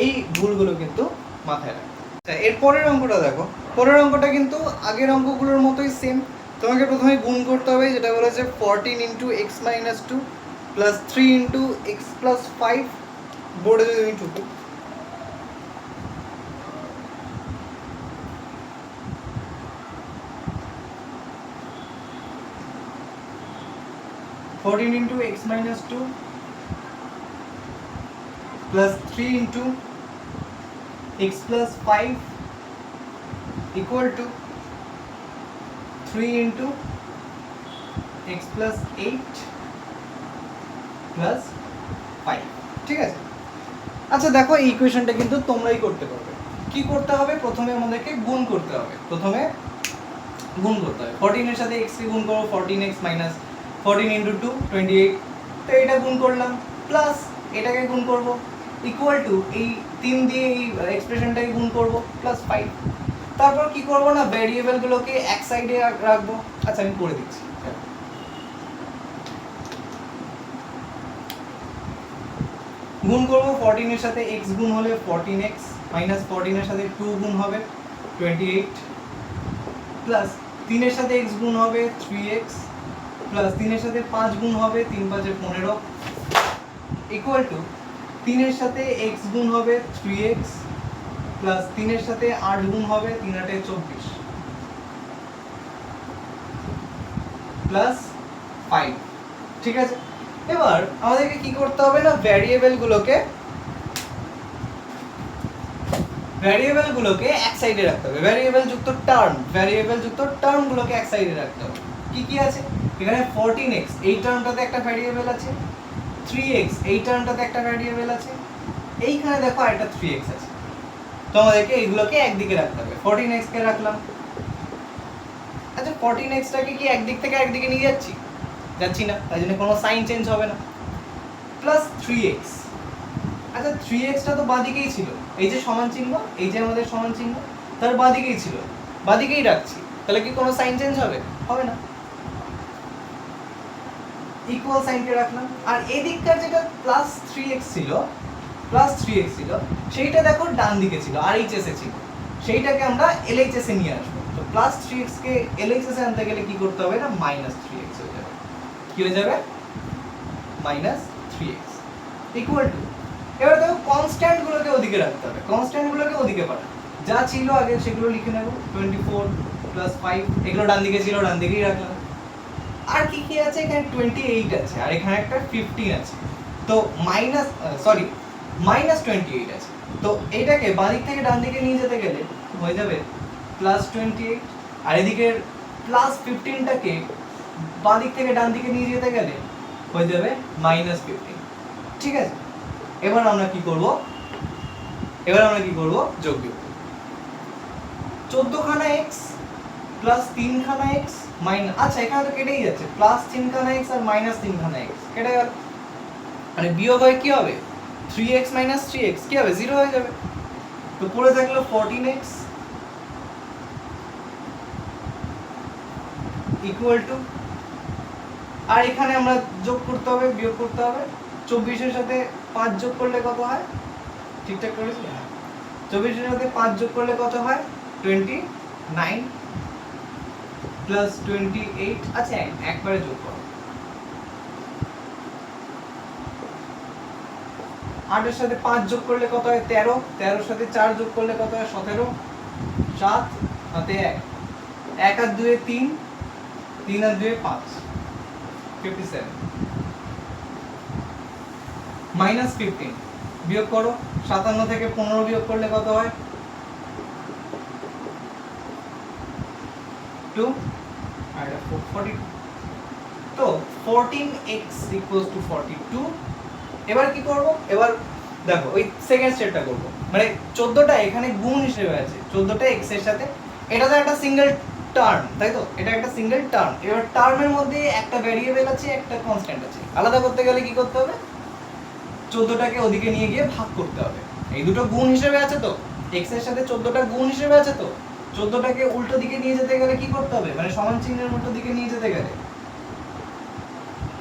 Speaker 1: এই ভুলগুলো কিন্তু মাথায় রাখতে। এর পরের অঙ্কটা দেখো, পরের অঙ্কটা কিন্তু আগের অঙ্কগুলোর মতোই সেম। তোমাকে প্রথমে গুণ করতে হবে, যেটা বলেছে 14 × x - 2 প্লাস 3 × x + 5, বোর্ডে যদি তুমি টুকু 14 × x - 2 plus 3 × x + 5 equal to 3 × x + 8 plus 5, ঠিক আছে? আচ্ছা দেখো এই ইকুয়েশনটা কিন্তু তোমরাই করতে পারবে। কি করতে হবে, প্রথমে আমাদেরকে গুণ করতে হবে, 14 এর সাথে x কে গুণ করব, 14x - 14 × 2 28, তো এটা গুণ করলাম, প্লাস এটাকে গুণ করব, ইকুয়াল টু এই 3 দিয়ে এই এক্সপ্রেশনটাকে গুণ করব, প্লাস 5। তারপর কি করব না, ভেরিয়েবলগুলোকে এক সাইডে রাখবো। আচ্ছা আমি করে দিচ্ছি। গুণ করব 14 এর সাথে x গুণ হলে 14x, - 14 এর সাথে 2 গুণ হবে 28, প্লাস 3 এর সাথে x গুণ হবে 3x, প্লাস 3 এর সাথে 5 গুণ হবে 3 × 5 = 15, ইকুয়াল টু 3 এর সাথে x গুণ হবে 3x, প্লাস 3 এর সাথে 8 গুণ হবে 3 × 8 = 24, প্লাস 5, ঠিক আছে? এবার আমাদেরকে কি করতে হবে না, ভ্যারিয়েবলগুলোকে ভ্যারিয়েবল গুলোকে এক সাইডে রাখতে হবে, ভ্যারিয়েবল যুক্ত টার্ম গুলোকে এক সাইডে রাখতে হবে। কি কি আছে এখানে? 14x এই টার্মটাতে একটা ভ্যারিয়েবল আছে, 3x এই টার্মটাতে একটা ভ্যারিয়েবল আছে, এইখানে দেখো আরেকটা 3x আছে। তোমাদেরকে এইগুলোকে একদিকে রাখতে হবে। 14x কে রাখলাম। আচ্ছা 14x টাকে কি একদিক থেকে আরেকদিকে নিয়ে যাচ্ছি না, তাই জন্য কোনো সাইন চেঞ্জ হবে না। প্লাস 3x, আচ্ছা 3x টা তো বাঁদিকেই ছিল, এই যে সমান চিহ্ন, এই যে আমাদের সমান চিহ্ন তার বাঁদিকেই ছিল, বাঁদিকেই রাখছি, তাহলে কি কোনো সাইন চেঞ্জ হবে? হবে না। ইকুয়াল সাইনকে রাখলাম। আর এদিককার যেটা প্লাস 3x ছিল সেইটা দেখো ডান দিকে ছিল, RHS এ ছিল, সেইটাকে আমরা LHS এ নিয়ে আসবো। তো প্লাস 3x কে LHS এ আনতে গেলে কি করতে হবে না, মাইনাস 3x হয়ে যাবে। কি হয়ে যাবে? মাইনাস 3x ইকুয়াল টু, এবার দেখো কনস্ট্যান্ট গুলোকে ওদিকে রাখতে হবে, কনস্ট্যান্ট গুলোকে ওদিকে পাঠাও, যা ছিল আগে সেগুলো লিখে নেব। 24 প্লাস 5 এগুলো ডান দিকে ছিল, ডান দিকেই রাখলাম। আর কি কি আছে এখানে? 28 আছে, আর এখানে একটা 15 আছে, তো মাইনাস 28 আছে। তো এটাকে বাঁ দিক থেকে ডান দিকে নিয়ে যেতে গেলে হয়ে যাবে প্লাস 28, আর এদিকে প্লাস 15টাকে বাঁ দিক থেকে ডান দিকে নিয়ে যেতে গেলে হয়ে যাবে মাইনাস 15। ঠিক আছে, এবার আমরা কি করব? যোগ বিয়োগ। 14 খানা x প্লাস 3 খানা x মাইনাস, আচ্ছা এখানে তো কেটেই যাচ্ছে, প্লাস 3 খানা x আর মাইনাস 3 খানা x কেটে গেল, মানে বিয়োগ হয় কি হবে? 3x মাইনাস 3x কি হবে? 0 হয়ে যাবে। তো পড়ে থাকলো 14x ইকুয়াল টু, আর এখানে আমরা যোগ করতে হবে, বিয়োগ করতে হবে। 24 এর সাথে 5 যোগ করলে কত হয়? ঠিকঠাক করেছি? হ্যাঁ, 24 এর সাথে 5 যোগ করলে কত হয়? 29 প্লাস 28। আচ্ছা একবারে যোগ করো। 8 এর সাথে 5 যোগ করলে কত হয়? 13। 13 এর সাথে 4 যোগ করলে কত হয়? 17। 7 হাতে 1, 1 আর 2 এ 3, 3 আর 2 এ 5, 57 মাইনাস 15 বিয়োগ করো। 57 থেকে 15 বিয়োগ করলে কত হয়? 2 আর এটা 42। তো 14x equals to 42। এবার কি করব? এবার দেখো ওই সেকেন্ড স্টেপটা করব, মানে 14টা এখানে গুণ হিসেবে আছে, 14টা x এর সাথে, এটা তো একটা সিঙ্গেল টার্ম, তাই তো? এটা একটা সিঙ্গেল টার্ম। এবার টার্মের মধ্যে একটা ভ্যারিয়েবল আছে, একটা কনস্ট্যান্ট আছে। আলাদা করতে গেলে কি করতে হবে? 14টাকে ওদিকে নিয়ে গিয়ে ভাগ করতে হবে। এই দুটো গুণ হিসেবে আছে তো, x এর সাথে 14টা গুণ হিসেবে আছে তো, 14টাকে উল্টো দিকে নিয়ে যেতে গেলে কি করতে হবে? মানে সমান চিহ্নের উল্টো দিকে নিয়ে যেতে গেলে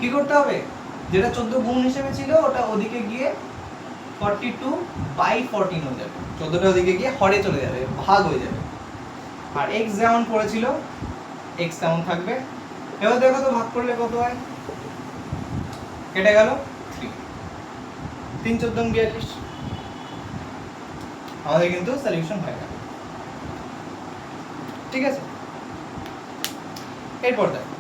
Speaker 1: কি করতে হবে? যেটা 14 গুণ হিসেবে ছিল ওটা ওদিকে গিয়ে 42/14 হয়ে যাবে। 14টা ওদিকে গিয়ে হরে চলে যাবে, ভাগ হয়ে যাবে। আর x যেমন পড়েছিল x তেমন থাকবে। এবার দেখো তো ভাগ করলে কত হয়? কেটে গেল 3, 3 14 42। আমাদের কিন্তু সলিউশন হয়ে গেল। ঠিক আছে, এরপর দেখো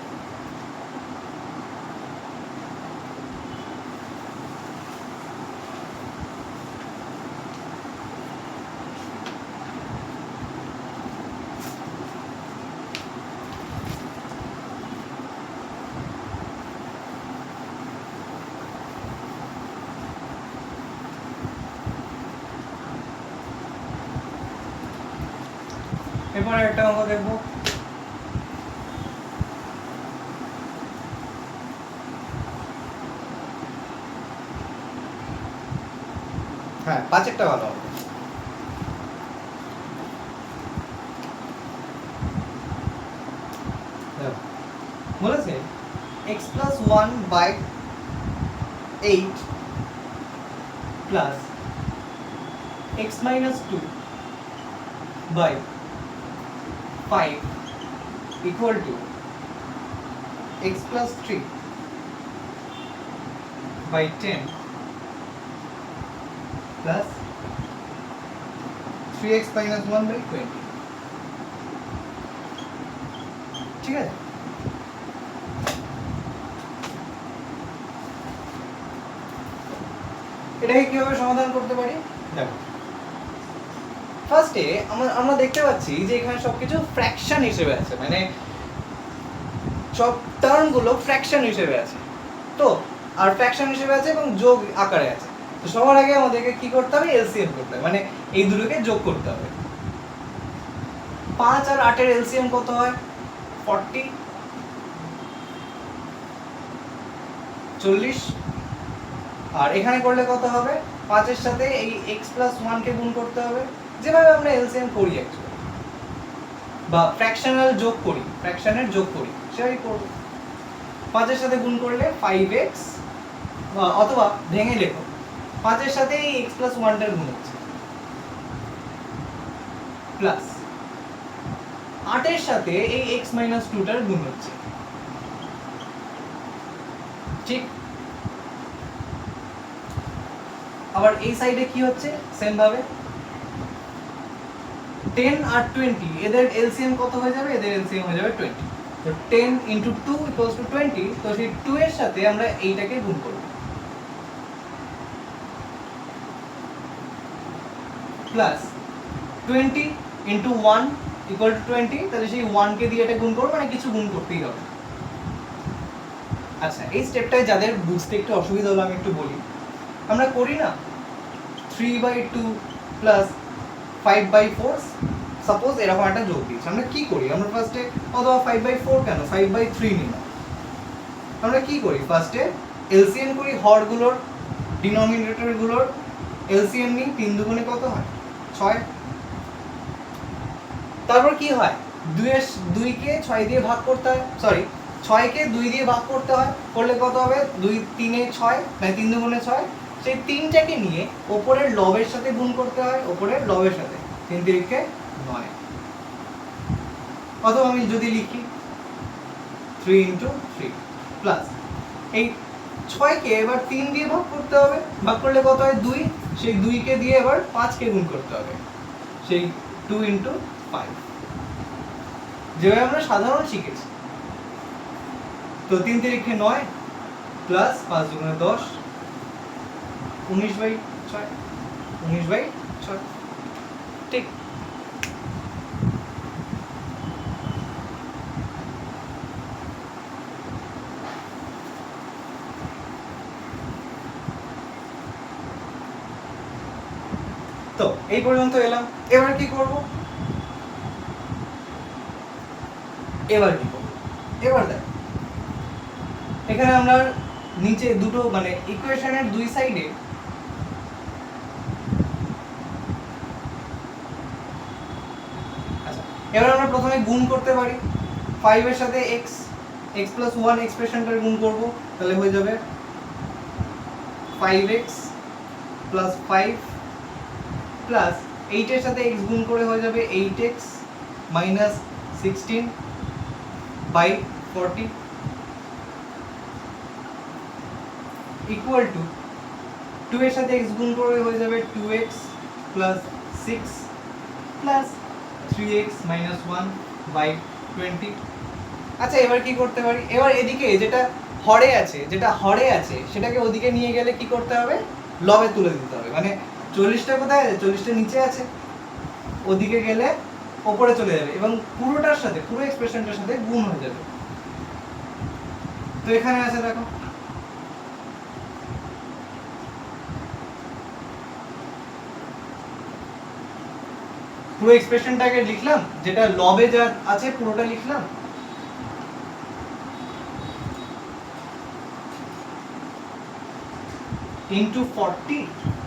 Speaker 1: এরপর একটা অঙ্ক দেখবো। হ্যাঁ 5 ভালো হবে। বলেছে x plus 1/8 plus x minus 2/5 equal to x plus 3/10 plus 3x minus 1/20। ঠিক আছে, এটাকে কিভাবে সমাধান করতে পারি দেখো। ফার্স্টে আমরা দেখতে পাচ্ছি যে এখানে সবকিছু ফ্র্যাকশন হিসেবে আছে, মানে সব টার্মগুলো ফ্র্যাকশন হিসেবে আছে। তো আর ফ্র্যাকশন হিসেবে আছে এবং যোগ আকারে আছে। তো সবার আগে আমাদেরকে কি করতে হবে, এলসিএম করতে হবে, মানে এই দুটোকে যোগ করতে হবে। 5 আর 8 এর এলসিএম কত হয়? 40, 40। আর এখানে করলে কত হবে? 5 এর সাথে এই x + 1 কে গুণ করতে হবে, যেভাবে আমরা এলসিএম করি অ্যাকচুয়ালি, বা ফ্র্যাকশনাল যোগ করি, ফ্র্যাকশনের যোগ করি, সেটাই করব। 5 এর সাথে গুণ করলে 5x, অথবা ভেঙে লেখো 5 এর সাথে এই x + 1 টার গুণ হচ্ছে, প্লাস 8 এর সাথে এই x - 2 টার গুণ হচ্ছে, ঠিক। আবার এই সাইডে কি হচ্ছে, সেম ভাবে 10 আর 20 এদের এলসিএম কত হয়ে যাবে? এদের এলসিএম হয়ে যাবে 20। তো 10 × 2 = 20। তো সেই 2 এর সাথে আমরা এইটাকে গুণ করব, প্লাস 20 × 1 = 20। তাহলে সেই 1 কে দিয়ে এটা গুণ করব, মানে কিছু গুণ করতেই হবে। আচ্ছা, এই স্টেপটায় যাদের বুঝতে একটু অসুবিধা হলো আমি একটু বলি। আমরা করি না 3/2 + 5/4, সাপোজ এরকম একটা যোগ দিচ্ছি। আমরা কি করি? আমরা ফার্স্টে, অথবা 5/4 কেন, 5/3 নিলাম। আমরা কি করি? ফার্স্টে এলসিএম করি হরগুলোর, ডিনোমিনেটরগুলোর এলসিএম নিই। 3 দুগুণে কত হয়? 6। তারপর কি হয়? 2 কে 6 দিয়ে ভাগ করতে হয়, সরি 6 কে 2 দিয়ে ভাগ করতে হয়। করলে কত হবে? 2 3 এ 6, মানে 3 দুগুণে 6। সেই 3টাকে নিয়ে ওপরের লবের সাথে গুণ করতে হয়, ওপরের লবের সাথে। 3 × 3 = 9। অথবা আমি যদি লিখি 3 × 3 প্লাস এই 6 কে এবার 3 দিয়ে ভাগ করতে হবে। ভাগ করলে কত হয়? 2। সেই 2 কে দিয়ে এবার 5 কে গুণ করতে হবে, সেই 2 × 5, যেভাবে আমরা সাধারণ শিখেছি। তো 3 × 3 = 9 প্লাস 5 × 2 = 10, 19/6, 19/6, ঠিক। তো এই পর্যন্ত এলাম। এবার কি করব? এবার দেখ, এখানে আমরা নিচে দুটো, মানে ইকুয়েশনের দুই সাইডে আচ্ছা, এবার আমরা প্রথমে গুণ করতে পারি। 5 এর সাথে x + 1 এক্সপ্রেশনটার গুণ করব, তাহলে হয়ে যাবে 5x + 5 প্লাস 8 এর সাথে x গুণ করে হয়ে যাবে 8x - 16/40 ইকুয়াল টু 2 এর সাথে x গুণ করে হয়ে যাবে 2x + 6 প্লাস 3x - 1/20। আচ্ছা, এবার কি করতে পারি? এবার এদিকে যেটা হরে আছে সেটাকে ওদিকে নিয়ে গেলে কি করতে হবে? লবে তুলে দিতে হবে। মানে 40টা কোথায় আছে? 40টা নিচে আছে, ওদিকে গেলে ওপরে চলে যাবে এবং পুরোটার সাথে, পুরো এক্সপ্রেশনটার সাথে গুণ হয়ে যাবে। তো এখানে আছে দেখো, পুরো এক্সপ্রেশনটাকে লিখলাম, যেটা লবে যা আছে পুরোটা লিখলাম। ইনটু 40,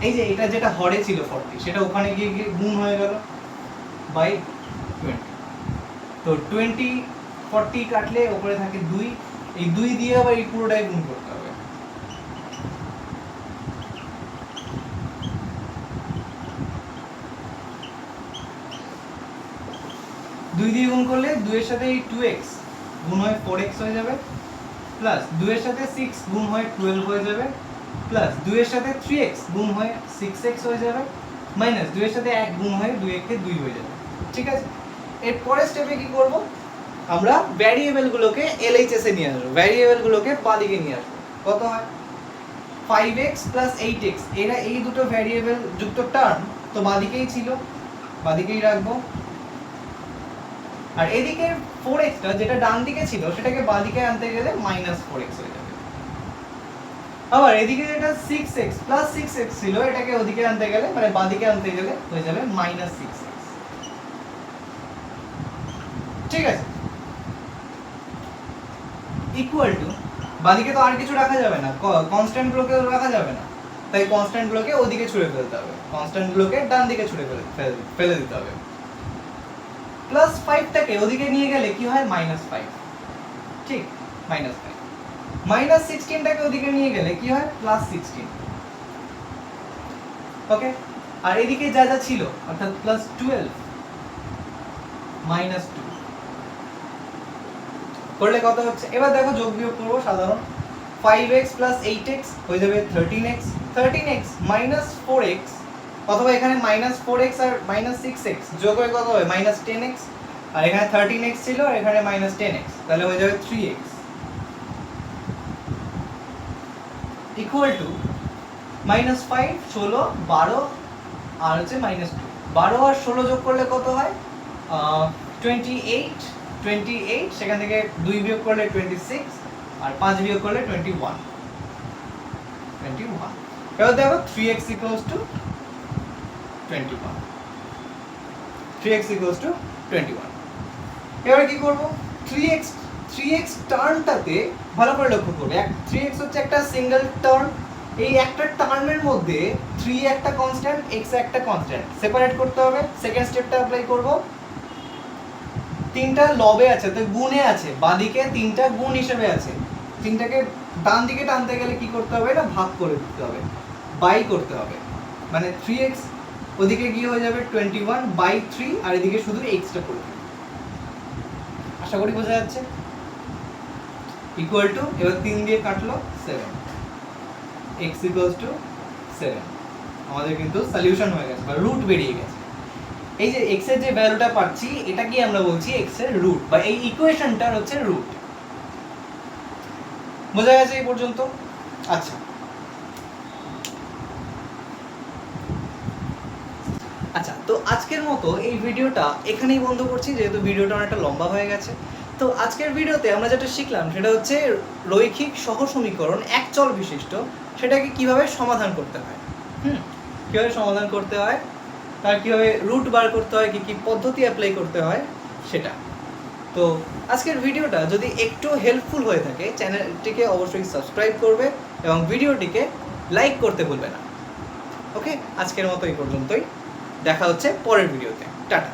Speaker 1: এই যে এটা যেটা হরে ছিল 40, সেটা ওখানে গিয়ে গুণ হয়ে গেল বাই 20। তো 20 40 কাটলে উপরে থাকে 2, এই 2 দিয়ে আবার এই পুরোটাই গুণ করতে হবে। দুই দিয়ে গুণ করলে 2 এর সাথে এই 2x গুণ হয় 4x হয়ে যাবে, প্লাস 2 এর সাথে 6 গুণ হয় 12 হয়ে যাবে, প্লাস 2 এর সাথে 3x গুণ হয় 6x হয়ে যাবে, মাইনাস 2 এর সাথে 1 গুণ হয় 2 কে 2 হয়ে যাবে। ঠিক আছে, এর পরের স্টেপে কি করব? আমরা ভ্যারিয়েবলগুলোকে LHS এ নিয়ে আসবো, ভ্যারিয়েবলগুলোকে বাঁদিকে নিয়ে আসবো। কত হয়? 5x + 8x, এরা এই দুটো ভ্যারিয়েবল যুক্ত টার্ম, তো বাঁদিকেই ছিল। বাদিকেই রাখবো। আর এদিকে 4x টা যেটা ডান দিকে ছিল সেটাকে বাদিকে আনতে গেলে -4x হয়ে যাবে। আবার এদিকে যেটা 6x প্লাস 6x ছিল এটাকে ওদিকে আনতে গেলে মানে বাদিকে আনতে গেলে হয়ে যাবে -6x। ঠিক আছে, ইকুয়াল টু বাদিকে তো আর কিছু রাখা যাবে না, কনস্ট্যান্ট গুলোকে রাখা যাবে না, তাই কনস্ট্যান্ট গুলোকে ওদিকে ছুঁড়ে ফেলতে হবে, কনস্ট্যান্ট গুলোকে ডান দিকে ছুঁড়ে ফেলে দিতে হবে। প্লাস 5 টাকে ওদিকে নিয়ে গেলে কি হয় -5, ঠিক -5। -16 টাকে ওদিকে নিয়ে গেলে কি হয় +16। ওকে, আর এদিকে যা যা ছিল অর্থাৎ +12 -2 করলে কত হচ্ছে? এবার দেখো যোগ বিয়োগ করব সাধারণ। 5x + 8x হয়ে যাবে 13x, 13x - 4x অথবা এখানে -4x আর -6x যোগ হয়ে কত হবে -10x, আর এখানে 13x ছিল আর এখানে -10x, তাহলে হয়ে যাবে 3x ইকুয়াল টু -5 16 12 আর হচ্ছে -2। 12 আর 16 যোগ করলে কত হয় 28, 28 সেখান থেকে 2 বিয়োগ করলে 26 আর 5 বিয়োগ করলে 21। এবার দেখো 3x = 21, 3x = 21। এবার কি করব 3x টার্মটাতে ভালো করে লক্ষ্য করবে, 3x হচ্ছে একটা সিঙ্গেল টার্ম, এই একটা টার্মের মধ্যে 3 একটা কনস্ট্যান্ট x একটা কনস্ট্যান্ট সেপারেট করতে হবে। সেকেন্ড স্টেপটা অ্যাপ্লাই করব। তিনটা লবে আছে তো গুণে আছে, বাঁদিকে তিনটা গুণ হিসেবে আছে, তিনটাকে ডান দিকে টানতে গেলে কি করতে হবে না ভাগ করে দিতে হবে, বাই করতে হবে, মানে 3x ওদিকে গিয়ে হয়ে যাবে 21/3 আর এদিকে শুধু x টা করে দেব। আশা করি বোঝা যাচ্ছে। ইকুয়াল টু এবার 3 দিয়ে কাটলো 7, x = 7। আমাদের কিন্তু সলিউশন হয়ে গেছে বা রুট বেরিয়ে গেছে। এই যে x এর যে ভ্যালুটা পাচ্ছি এটা কি আমরা বলছি x এর রুট বা এই ইকুয়েশনটার হচ্ছে রুট। বোঝা গেছে এই পর্যন্ত? আচ্ছা, তো আজকের মতো এই ভিডিওটা এখানেই বন্ধ করছি, যেহেতু ভিডিওটা অনেকটা লম্বা হয়ে গেছে। তো আজকের ভিডিওতে আমরা যেটা শিখলাম সেটা হচ্ছে রৈখিক সহসমীকরণ এক চল বিশিষ্ট সেটাকে কিভাবে সমাধান করতে হয়, কিভাবে সমাধান করতে হয়, তার কিভাবে রুট বার করতে হয়, কি কি পদ্ধতি অ্যাপ্লাই করতে হয় সেটা। তো আজকের ভিডিওটা যদি একটু হেল্পফুল হয়ে থাকে চ্যানেলটিকে অবশ্যই সাবস্ক্রাইব করবে এবং ভিডিওটিকে লাইক করতে ভুলবে না। ওকে, আজকের মতো এই পর্যন্তই, দেখা হচ্ছে পরের ভিডিওতে। টাটা।